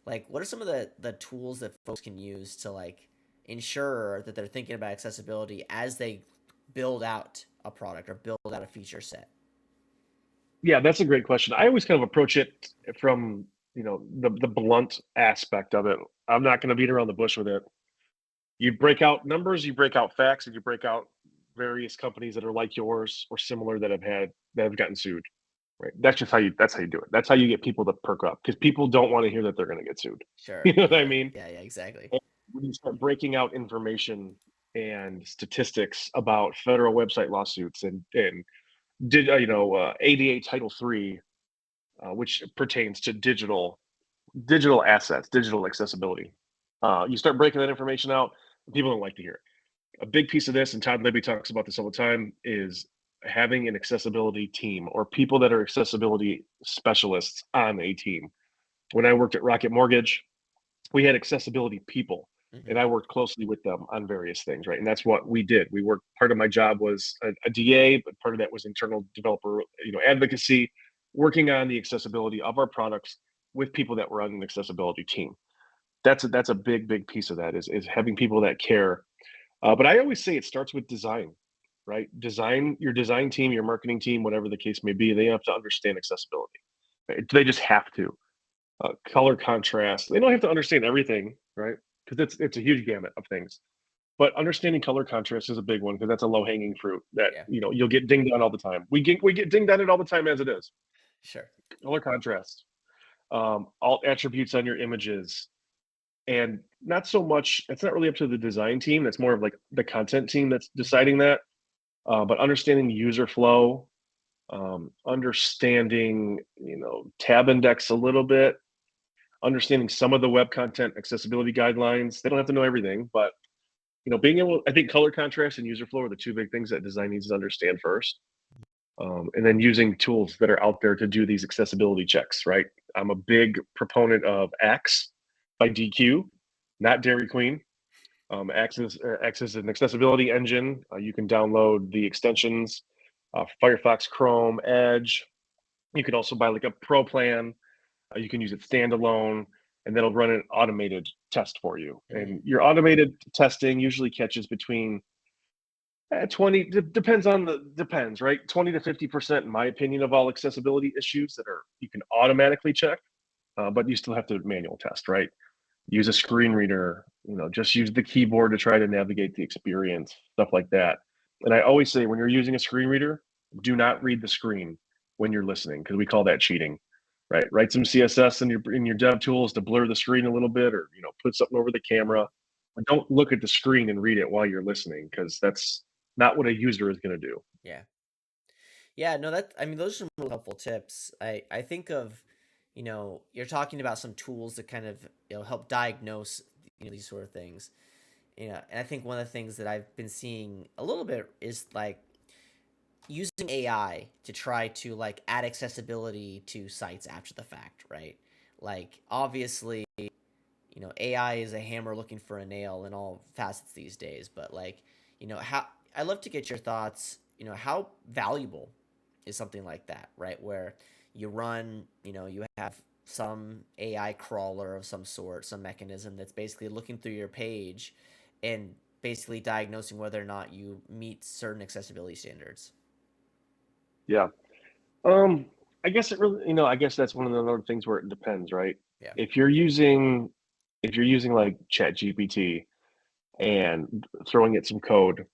Like, what are some of the tools that folks can use to like ensure that they're thinking about accessibility as they build out a product or build out a feature set?
Yeah, that's a great question. I always kind of approach it from, the blunt aspect of it. I'm not going to beat around the bush with it. You break out numbers, you break out facts, and you break out various companies that are like yours or similar that have gotten sued. Right. That's how you do it. That's how you get people to perk up because people don't want to hear that they're going to get sued.
Sure.
You know what I
Yeah.
mean?
Yeah. Yeah. Exactly.
And when you start breaking out information and statistics about federal website lawsuits and did ADA Title III, which pertains to digital assets, digital accessibility. You start breaking that information out, people don't like to hear it. A big piece of this, and Todd Libby talks about this all the time, is having an accessibility team or people that are accessibility specialists on a team. When I worked at Rocket Mortgage, we had accessibility people,
Hmm.
and I worked closely with them on various things, right? And that's what we did. We worked. Part of my job was a DA, but part of that was internal developer, advocacy, working on the accessibility of our products with people that were on an accessibility team. That's a big piece of that is having people that care. But I always say it starts with design, right? Design your design team, your marketing team, whatever the case may be. They have to understand accessibility. Right? They just have to. Color contrast. They don't have to understand everything, right? Because it's a huge gamut of things. But understanding color contrast is a big one because that's a low hanging fruit that
Yeah.
you'll get dinged on all the time. We get dinged on it all the time as it is.
Sure.
Color contrast, alt attributes on your images, and not so much. It's not really up to the design team. That's more of like the content team that's
Hmm.
deciding that. But understanding user flow, understanding tab index a little bit, understanding some of the web content accessibility guidelines. They don't have to know everything, but being able, I think color contrast and user flow are the two big things that design needs to understand first. And then using tools that are out there to do these accessibility checks, right? I'm a big proponent of Axe by DQ, not Dairy Queen. Axe is an accessibility engine. You can download the extensions, Firefox, Chrome, Edge. You can also buy like a pro plan. You can use it standalone, and that'll run an automated test for you.
Hmm.
And your automated testing usually catches between 20 depends, right? 20 to 50%, in my opinion, of all accessibility issues that are you can automatically check, but you still have to manual test, right? Use a screen reader, just use the keyboard to try to navigate the experience, stuff like that. And I always say when you're using a screen reader, do not read the screen when you're listening because we call that cheating, right? Write some CSS in your dev tools to blur the screen a little bit, or put something over the
Hmm.
camera. But don't look at the screen and read it while you're listening because that's not what a user is going to do.
Yeah. Yeah, no, I mean, those are some really helpful tips. I think of, you're talking about some tools that kind of, help diagnose, these sort of things. And I think one of the things that I've been seeing a little bit is like using AI to try to like add accessibility to sites after the fact, right? Like obviously, AI is a hammer looking for a nail in all facets these days, but like, how I'd love to get your thoughts, how valuable is something like that, right? Where you run, you have some AI crawler of some sort, some mechanism that's basically looking through your page and basically diagnosing whether or not you meet certain accessibility standards.
Yeah. Um, I guess it really, I guess that's one of the other things where it depends, right?
Yeah.
If you're using, if you're using like Chat GPT and throwing it some code,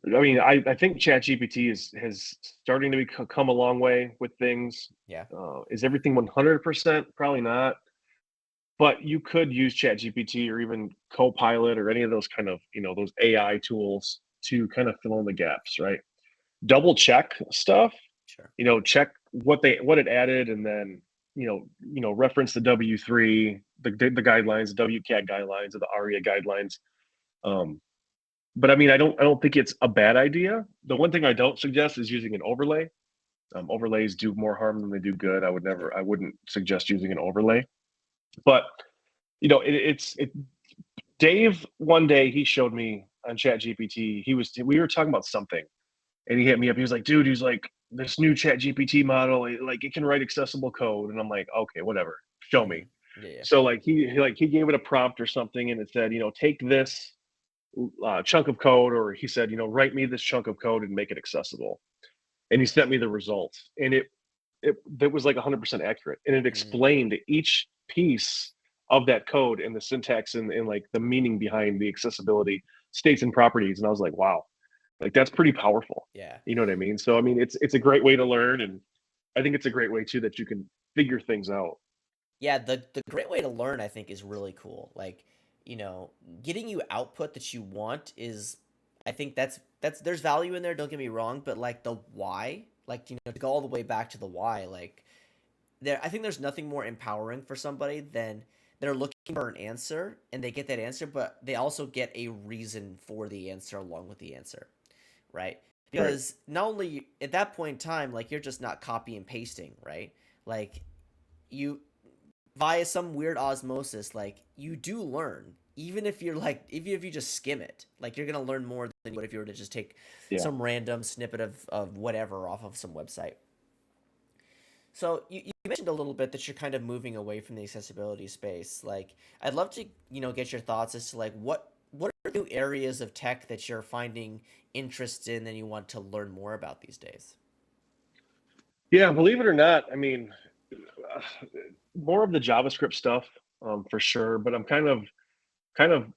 I mean, I think ChatGPT has starting to come a long way with things.
Yeah.
Is everything 100%? Probably not. But you could use ChatGPT or even Copilot or any of those kind of those AI tools to kind of fill in the gaps, right? Double check stuff.
Sure.
Check what it added, and then reference the W3, the guidelines, the WCAG guidelines, or the ARIA guidelines. Um, but I mean, I don't think it's a bad idea. The one thing I don't suggest is using an overlay. Overlays do more harm than they do good.
Sure.
I wouldn't suggest using an overlay. But Dave one day he showed me on Chat GPT. We were talking about something, and he hit me up. He was like, "Dude, he's like this new Chat GPT model. Like it can write accessible code." And I'm like, "Okay, whatever. Show me."
Mm-hmm. Yeah. Yeah.
So like he gave it a prompt or something, and it said, take this chunk of code, or he said, write me this chunk of code and make it accessible. And he sent me the results, and it was like 100% accurate, and it
Mm,
explained each piece of that code and the syntax and like the meaning behind the accessibility states and properties. And I was like, wow, like that's pretty powerful.
yeah.
You know what I mean? So I mean, it's a great way to learn, and I think it's a great way too that you can figure things out.
Yeah, the great way to learn I think is really cool. Like, getting you output that you want is I think that's there's value in there, don't get me wrong, but like the why, like to go all the way back to the why, like there I think there's nothing more empowering for somebody than they're looking for an answer and they get that answer, but they also get a reason for the answer along with the answer, right?
Right.
Because not only at that point in time, like you're just not copy and pasting, right? Like you via some weird osmosis, like you do learn. Even if you're like, even if you just skim it, like you're gonna learn more than you would if you were to just take
Yeah.
some random snippet of whatever off of some website. So you mentioned a little bit that you're kind of moving away from the accessibility space. Like I'd love to, get your thoughts as to like what are new areas of tech that you're finding interest in and you want to learn more about these days.
Yeah. Believe it or not, I mean, uh, more of the JavaScript stuff, for sure. But I'm kind of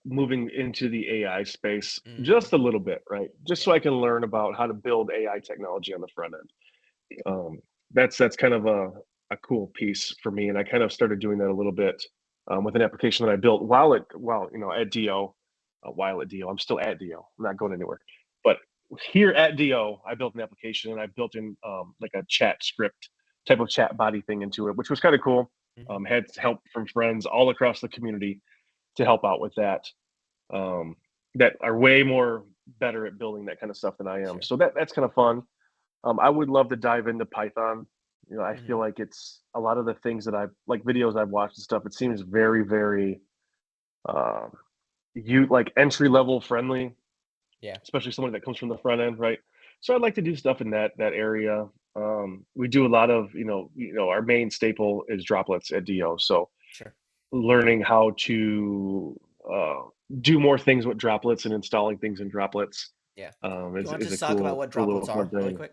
moving into the AI space
Mm,
just a little bit, right? Just so
yeah,
I can learn about how to build AI technology on the front end. Um, that's kind of a cool piece for me, and I kind of started doing that a little bit with an application that I built while at Do, while at Do. I'm still at Do. I'm not going anywhere. But here at Do, I built an application and I built in like a chat script type of chat body thing into it, which was kind of cool.
hmm,
Had help from friends all across the community to help out with that, um, that are way more better at building that kind of stuff than I am.
sure,
So that's kind of fun. I would love to dive into Python. I
hmm,
feel like it's a lot of the things that I've like videos I've watched and stuff. It seems very, very um, you like entry level friendly,
yeah,
especially someone that comes from the front end, right? So I'd like to do stuff in that area. We do a lot of our main staple is droplets at Do. So
sure,
learning how to uh, do more things with droplets and installing things in droplets
yeah. You
is
want to
is a
just talk about
cool
what
cool little
droplets
fun
are really
thing.
quick?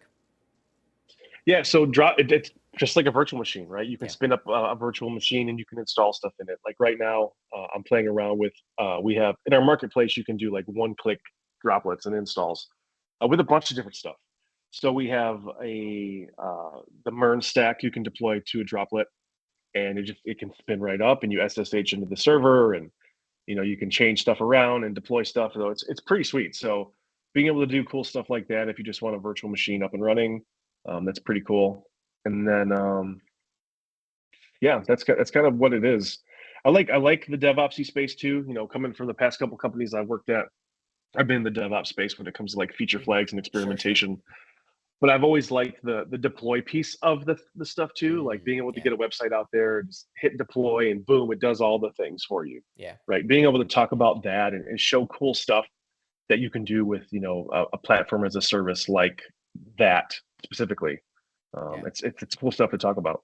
Yeah, so it's just like a virtual machine, right? You can
Yeah.
spin up a virtual machine and you can install stuff in it. Like right now, I'm playing around with. We have in our marketplace, you can do like one-click droplets and installs. with a bunch of different stuff. So we have the MERN stack you can deploy to a droplet, and it can spin right up, and you SSH into the server, and you can change stuff around and deploy stuff. So it's pretty sweet. So being able to do cool stuff like that, if you just want a virtual machine up and running, that's pretty cool. And then yeah, that's kind of what it is. I like the DevOpsy space too. Coming from the past couple companies I've worked at, I've been in the DevOps space when it comes to like feature
Mm-hmm.
flags and
Sure, sure.
experimentation. But I've always liked the deploy piece of the stuff too, like being able to
Yeah,
get a website out there, just hit deploy, and boom, it does all the things for you.
yeah,
Right. Being able to talk about that and show cool stuff that you can do with a platform as a service like that specifically.
yeah.
It's cool stuff to talk about.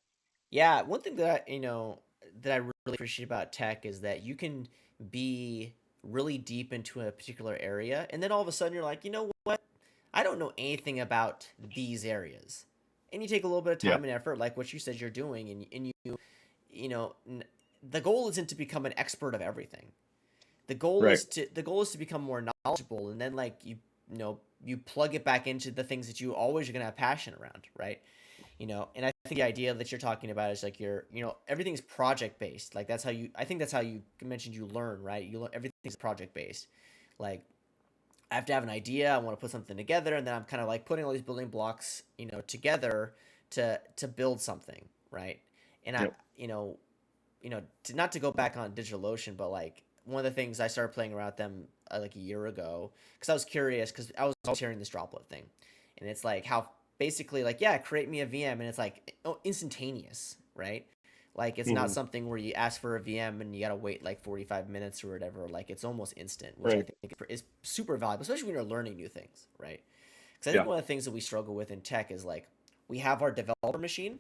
Yeah, one thing that I really appreciate about tech is that you can be really deep into a particular area, and then all of a sudden you're like, you know what? I don't know anything about these areas, and you take a little bit of
Yeah.
time and effort, like what you said you're doing, and you know, the goal isn't to become an expert of everything.
Right.
The goal is to become more knowledgeable, and then like you plug it back into the things that you always are gonna have passion around, right? And I think the idea that you're talking about is like everything's project based. Like I think that's how you mentioned you learn, right? You learn everything's project based. Like I have to have an idea, I want to put something together, and then I'm kind of like putting all these building blocks, together to build something, right? And I
Yep.
not to go back on DigitalOcean, but like one of the things I started playing around with them like a year ago because I was curious because I was always hearing this droplet thing, and it's like how basically like yeah, create me a VM, and it's like instantaneous, right? Like it's not
Hmm.
something where you ask for a VM and you gotta wait like 45 minutes or whatever. Like it's almost instant, which I
Right.
think is super valuable, especially when you're learning new things, right? Because I think
Yeah.
one of the things that we struggle with in tech is like we have our developer machine,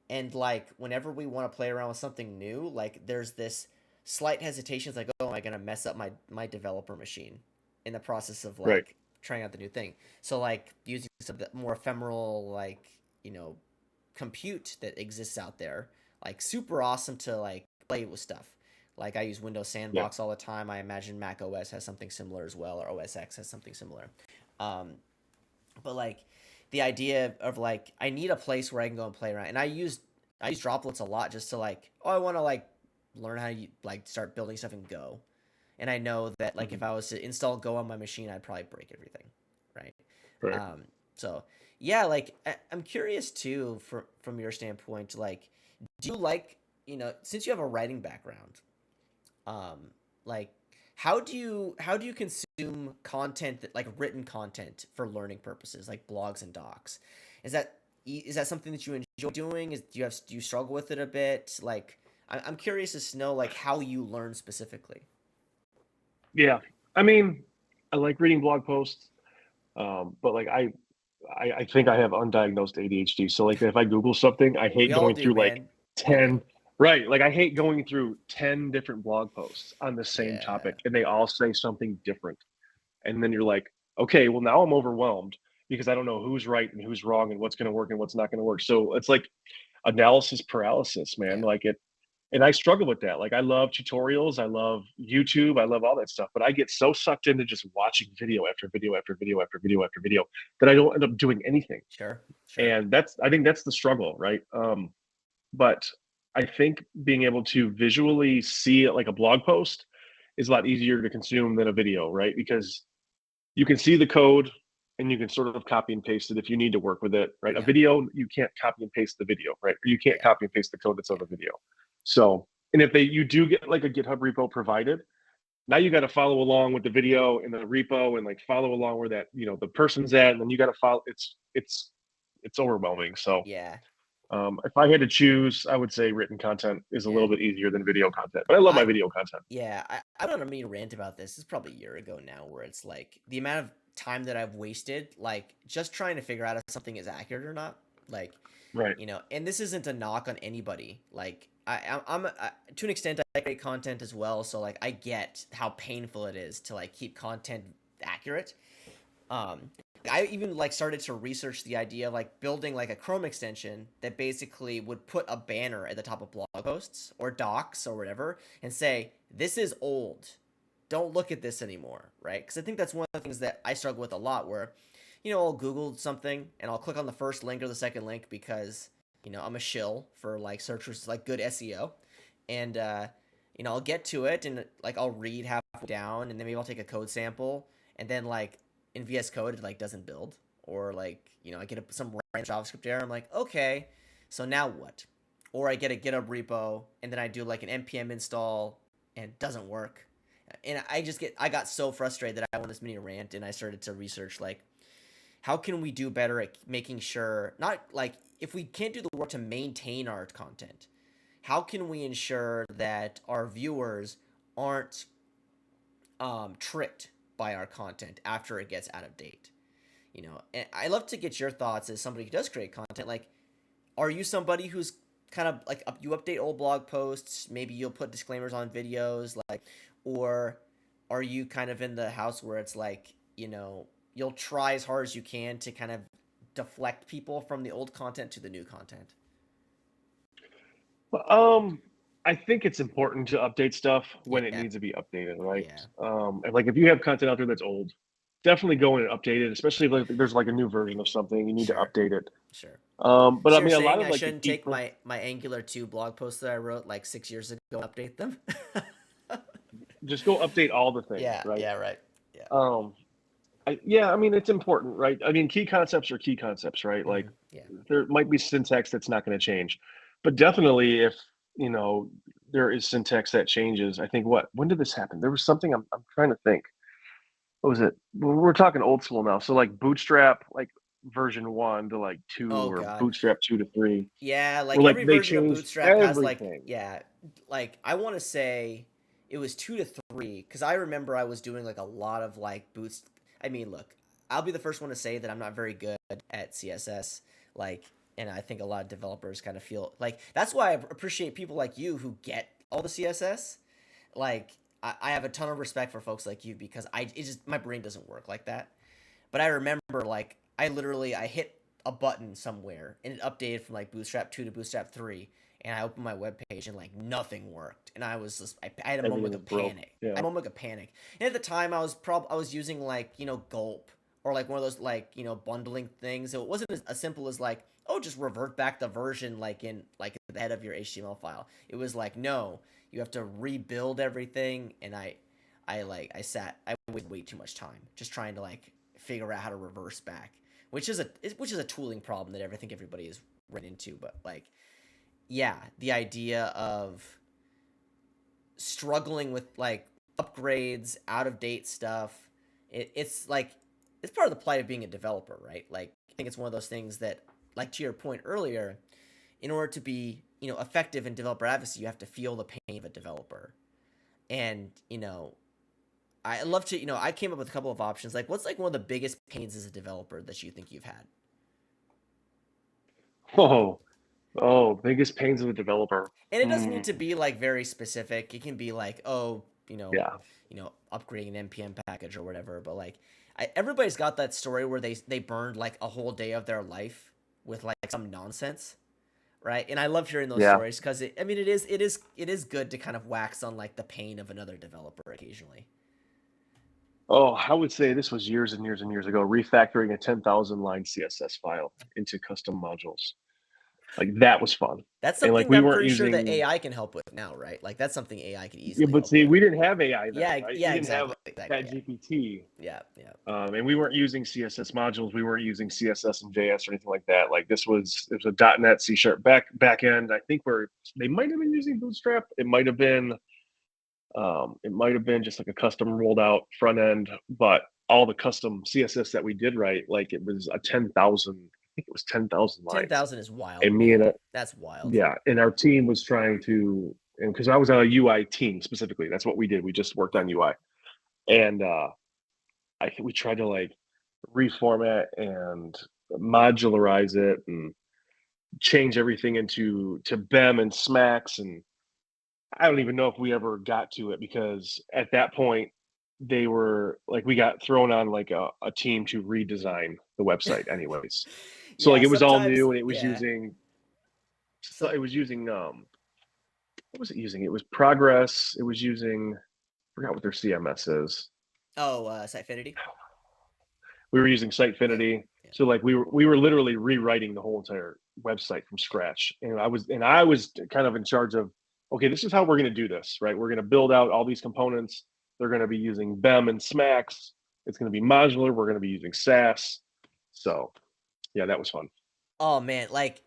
and like whenever we want to play around with something new, like there's this slight hesitation. It's like, oh, am I gonna mess up my developer machine in the process of
Right.
like trying out the new thing? So like using some of the more ephemeral like you know compute that exists out there, like super awesome to like play with stuff. Like I use Windows
Yeah.
Sandbox all the time. I imagine Mac OS has something similar as well, or OS X has something similar. Um, but like the idea of like I need a place where I can go and play around, and I use droplets a lot just to like I want to like learn how to like start building stuff in Go, and I know that like if
Hmm.
I was to install Go on my machine, I'd probably break everything, right?
Right.
Um, so yeah, like I'm curious too from your standpoint, like do you like since you have a writing background, um like how do you consume content that like written content for learning purposes like blogs and docs? Is that something that you enjoy doing? Do you struggle with it a bit? Like I'm curious to know like how you learn specifically.
Yeah. I mean, I like reading blog posts, but like I think I have undiagnosed ADHD. So like if I Google something, I
We
hate
all
going
do,
through like
man. All do.
10, right. Like I hate going through 10 different blog posts on the same
Yeah.
topic and they all say something different. And then you're like, okay, well now I'm overwhelmed because I don't know who's right and who's wrong and what's going to work and what's not going to work. So it's like analysis paralysis, man.
Yeah.
Like it, and I struggle with that. Like I love tutorials, I love YouTube, I love all that stuff, but I get so sucked into just watching video after video after video after video after video that I don't end up doing anything.
Sure. Sure.
And I think that's the struggle, right? But I think being able to visually see it like a blog post is a lot easier to consume than a video, right? Because you can see the code and you can sort of copy and paste it if you need to work with it, right? A
Yeah.
video, you can't copy and paste the video, right? Or you can't
Yeah.
copy and paste the code that's on the video. So, and if you do get like a GitHub repo provided, now you got to follow along with the video in the repo and like follow along where that, the person's at. And then you got to follow, it's overwhelming. So,
Yeah.
if I had to choose, I would say written content is a
Yeah.
little bit easier than video content, but I love my
I
video content.
Yeah, I went on a mini rant about this. This is probably a year ago now, where it's like the amount of time that I've wasted, like just trying to figure out if something is accurate or not. Like,
Right.
and this isn't a knock on anybody. Like, to an extent, I create content as well, so like I get how painful it is to like keep content accurate. Um, I even like started to research the idea of like building like a Chrome extension that basically would put a banner at the top of blog posts or docs or whatever and say, "This is old. don't look at this anymore, right? Because I think that's one of the things that I struggle with a lot, where I'll Google something and I'll click on the first link or the second link because I'm a shill for like searchers like good SEO, and I'll get to it and like I'll read halfway down and then maybe I'll take a code sample and then like in VS Code it like doesn't build, or like I get some random JavaScript error. I'm like, okay, so now what? Or I get a GitHub repo and then I do like an npm install and it doesn't work. And I got so frustrated that I went this mini rant and I started to research like how can we do better at making sure, not like if we can't do the work to maintain our content, how can we ensure that our viewers aren't tricked by our content after it gets out of date? And I love to get your thoughts as somebody who does create content. Like, are you somebody who's kind of like you update old blog posts, maybe you'll put disclaimers on videos, like, or are you kind of in the house where it's like you'll try as hard as you can to kind of deflect people from the old content to the new content?
I think it's important to update stuff when it
Yeah,
needs to be updated, right?
yeah,
And like if you have content out there that's old, definitely go in and update it, especially if like there's like a new version of something, you need to
sure,
update it.
sure.
But
So
I
you're
mean, a lot
saying
of
I
like the
shouldn't
key,
take my Angular 2 blog post that I wrote like 6 years ago and update them?
just go update all the things,
Yeah,
right?
yeah, right. Yeah.
Um, yeah, I mean, it's important, right? I mean, key concepts are key concepts, right? Like
Yeah.
there might be syntax that's not going to change, but definitely if, you know, there is syntax that changes, I think when did this happen? There was something I'm trying to think. What was it? We're talking old school now. So like Bootstrap, like version 1 to like 2
Oh
or
God.
Bootstrap 2 to 3,
Yeah,
where
like
like
every
they
version of
changed
Bootstrap has like,
everything.
yeah, like I want to say it was 2 to 3 because I remember I was doing like a lot of like boots. I mean, look, I'll be the first one to say that I'm not very good at CSS. Like, and I think a lot of developers kind of feel like that's why I appreciate people like you who get all the CSS. Like, I have a ton of respect for folks like you because it just my brain doesn't work like that. But I remember like I hit a button somewhere and it updated from like Bootstrap 2 to Bootstrap 3, and I opened my web page and like nothing worked, and I had a moment
Everything
of
was broke.
panic. I
Yeah.
had a moment of panic. And at the time I was using like Gulp or like one of those like bundling things. So it wasn't as simple as like, oh, just revert back the version like in like the head of your HTML file. It was like, no, you have to rebuild everything, and I wasted way too much time just trying to like figure out how to reverse back, which is a tooling problem that I think everybody has run into. But like, yeah, the idea of struggling with like upgrades, out of date stuff, it's like it's part of the plight of being a developer, right? Like, I think it's one of those things that, like to your point earlier, in order to be effective in developer advocacy, you have to feel the pain of a developer. And I love to, I came up with a couple of options. Like, what's like one of the biggest pains as a developer that you think you've had?
Oh, biggest pains of a developer.
And it doesn't
Hmm.
need to be like very specific. It can be like, oh,
Yeah.
upgrading an npm package or whatever. But like, everybody's got that story where they burned like a whole day of their life with like some nonsense, right? And I love hearing those
Yeah.
stories because I mean, it is good to kind of wax on like the pain of another developer occasionally.
Oh, I would say this was years and years and years ago, refactoring a 10,000 line CSS file into custom modules. Like that was fun.
That's
And like
something that
we
I'm
weren't
pretty sure that
using,
AI can help with now, right? Like that's something AI could
yeah,
easily
but
help
see,
with.
we didn't have AI then,
Yeah,
right? We
yeah,
didn't have
exactly, exactly. Yeah,
ChatGPT.
yeah, yeah.
And we weren't using CSS modules. We weren't using CSS and JS or anything like that. Like it was a .NET C# back end. I think they might have been using Bootstrap. It might have been just like a custom rolled out front end, but all the custom CSS that we did write, like it was a 10,000. I think it was 10,000
Ten
lines.
thousand is wild,
And me and
man.
a
That's wild.
yeah, and our team was trying to, and because I was on a UI team specifically, that's what we did. We just worked on UI, and I think we tried to like reformat and modularize it and change everything to BEM and SMAX, and I don't even know if we ever got to it because at that point they were like we got thrown on like a team to redesign the website anyways. So like
Yeah,
it was all
sometimes.
new and it was
Yeah,
using so
some.
it was using what was it using? It was Progress. It was using Forgot what their CMS is.
Oh, Sitefinity.
We were using
Yep.
Sitefinity.
Yep.
So like we were literally rewriting the whole entire website from scratch. And I was kind of in charge of, okay, this is how we're going to do this, right? We're going to build out all these components. They're going to be using BEM and SMAX. It's going to be modular. We're going to be using SAS. So yeah, that was fun.
Oh man, like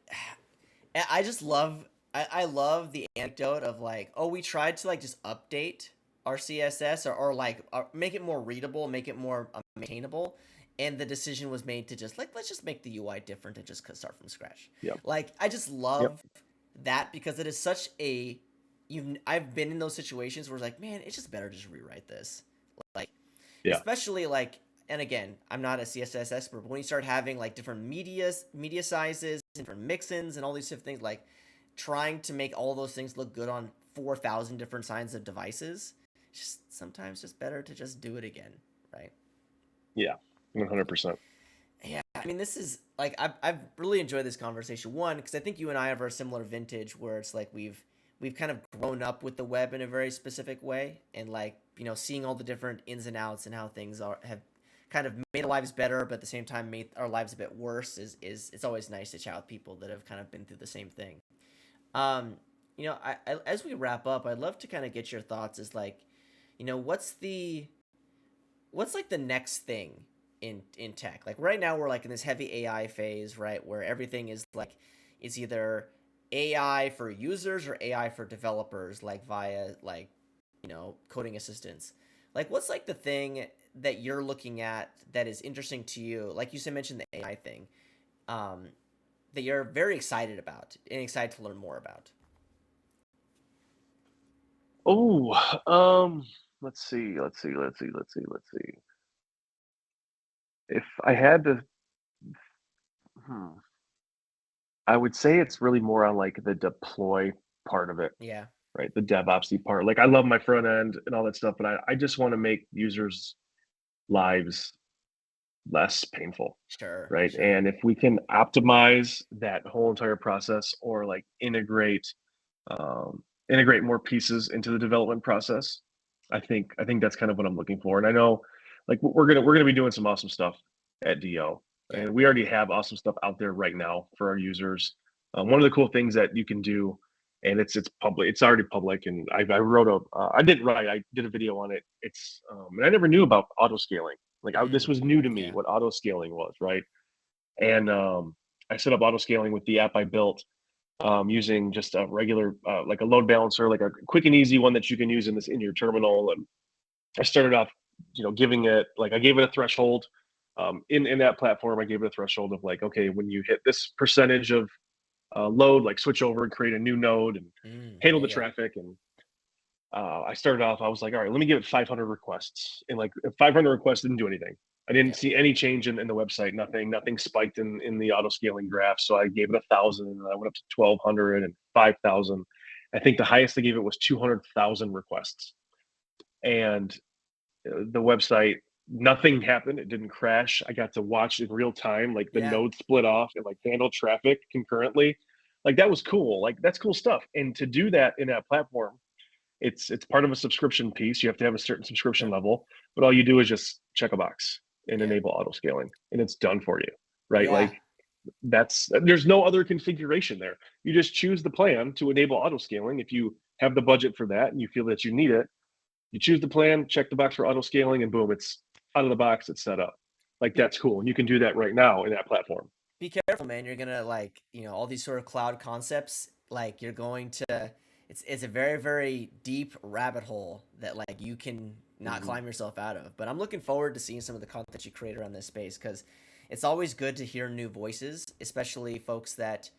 I just love I love the anecdote of like, oh, we tried to like just update our CSS or like make it more readable, make it more maintainable, and the decision was made to just like let's just make the UI different and just start from scratch.
Yep.
Like I just
Yep.
love that because it is such a you I've been in those situations where it's like, man, it's just better to just rewrite this. Like
Yeah.
especially like and again, I'm not a CSS expert, but when you start having like different media sizes, different mixins, and all these different things, like trying to make all those things look good on 4,000 different kinds of devices, it's just sometimes just better to just do it again, right?
Yeah. 100%.
Yeah, I mean, this is like I've really enjoyed this conversation. One, because I think you and I have a similar vintage where it's like we've kind of grown up with the web in a very specific way, and like seeing all the different ins and outs and how things are have kind of made our lives better, but at the same time made our lives a bit worse. Is it's always nice to chat with people that have kind of been through the same thing. Um, as we wrap up, I'd love to kind of get your thoughts. Is like, what's like the next thing in tech? Like right now we're like in this heavy AI phase, right? Where everything is like it's either AI for users or AI for developers, like via like, coding assistants. Like what's like the thing that you're looking at that is interesting to you? Like you said mentioned the AI thing. Um that you're very excited about and excited to learn more about.
Oh, let's see. If I had to, hmm, I would say it's really more on like the deploy part of it,
Yeah.
right? The DevOpsy part. Like I love my front end and all that stuff, but I just want to make users' lives less painful,
Sure,
right?
sure.
And if we can optimize that whole entire process or like integrate more pieces into the development process, I think that's kind of what I'm looking for. And I know like we're gonna be doing some awesome stuff at DO,
Yeah.
and we already have awesome stuff out there right now for our users. One of the cool things that you can do, and it's public, it's already public, and I wrote I didn't write, I did a video on it. And I never knew about auto scaling. Like this
Mm,
was new to me,
yeah.
what auto scaling was, right? And I set up auto scaling with the app I built using just a regular, like a load balancer, like a quick and easy one that you can use in your terminal. And I started off, giving it like I gave it a threshold. In that platform, I gave it a threshold of like, okay, when you hit this percentage of load, like switch over and create a new node and handle
Yeah,
the
yeah.
traffic. And I started off, I was like, all right, let me give it 500 requests. And like 500 requests didn't do anything. I didn't
Yep.
see any change in the website. Nothing spiked in the auto scaling graph. So I gave it 1,000, and I went up to 1,200 and 5,000. I think the highest I gave it was 200,000 requests. And the website, nothing happened. It didn't crash. I got to watch in real time, like the
Yeah.
node split off and like handle traffic concurrently. Like that was cool. Like that's cool stuff. And to do that in that platform, it's part of a subscription piece. You have to have a certain subscription
Sure.
level, but all you do is just check a box and
Yeah.
enable auto scaling, and it's done for you, right?
Yeah.
Like there's no other configuration there. You just choose the plan to enable auto scaling. If you have the budget for that and you feel that you need it, you choose the plan, check the box for auto scaling, and boom, it's out of the box. It's set up. Like
Be
that's cool, and you can do that right now in that platform.
be careful, man. You're gonna like, all these sort of cloud concepts, like you're going to it's a very, very deep rabbit hole that like you can not
Hmm.
climb yourself out of. But I'm looking forward to seeing some of the content you create around this space because it's always good to hear new voices, especially folks that,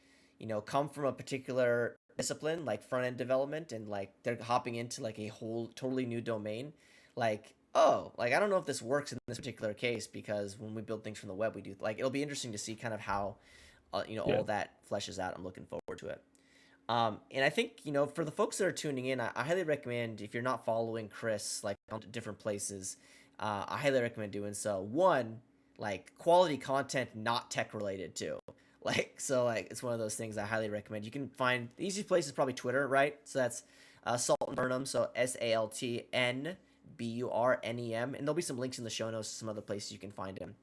come from a particular discipline like front end development and like they're hopping into like a whole totally new domain. Like, oh, like I don't know if this works in this particular case because when we build things from the web, we do like it'll be interesting to see kind of how
Yeah.
all that fleshes out. I'm looking forward to it. And I think, for the folks that are tuning in, I highly recommend if you're not following Chris like on different places, I highly recommend doing so. One, like quality content, not tech related too. Like so, like it's one of those things I highly recommend. You can find the easiest place is probably Twitter, right? So that's Salt and Burnham, so SALTN Burnem, and there'll be some links in the show notes to some other places you can find him.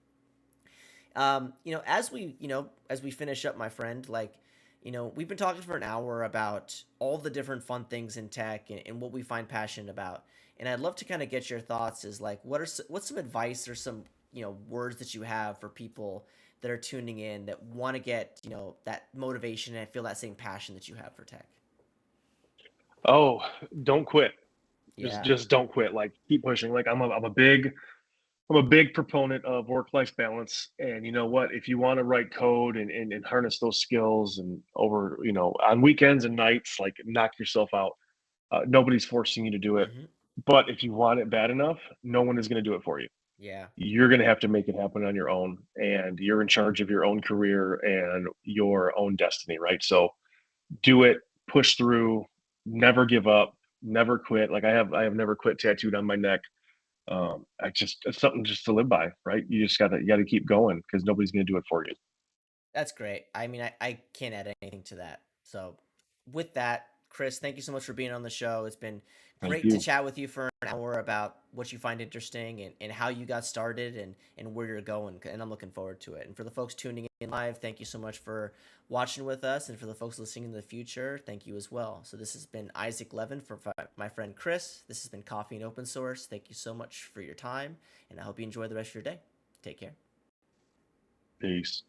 As we finish up, my friend, like, we've been talking for an hour about all the different fun things in tech and what we find passionate about. And I'd love to kind of get your thoughts is like, what's some advice or some, words that you have for people that are tuning in that want to get, that motivation and feel that same passion that you have for tech?
Oh, don't quit. Just
Yeah.
just don't quit. Like keep pushing. Like I'm a big proponent of work-life balance. And you know what? If you want to write code and harness those skills and over, on weekends and nights, like knock yourself out. Nobody's forcing you to do it.
Hmm.
But if you want it bad enough, no one is going to do it for you.
Yeah.
You're going to have to make it happen on your own. And you're in charge of your own career and your own destiny, right? So do it, push through, never give up, never quit. Like I have never quit tattooed on my neck. I just it's something just to live by, right? You gotta keep going because nobody's gonna do it for you.
That's great. I mean, I can't add anything to that. So, with that, Chris, thank you so much for being on the show. It's been
Thank
great to
you.
chat with you for an hour about what you find interesting and how you got started and where you're going. And I'm looking forward to it. And for the folks tuning in live, thank you so much for watching with us. And for the folks listening in the future, thank you as well. So, this has been Isaac Levin for my friend Chris. This has been Coffee and Open Source. Thank you so much for your time. And I hope you enjoy the rest of your day. Take care.
Peace.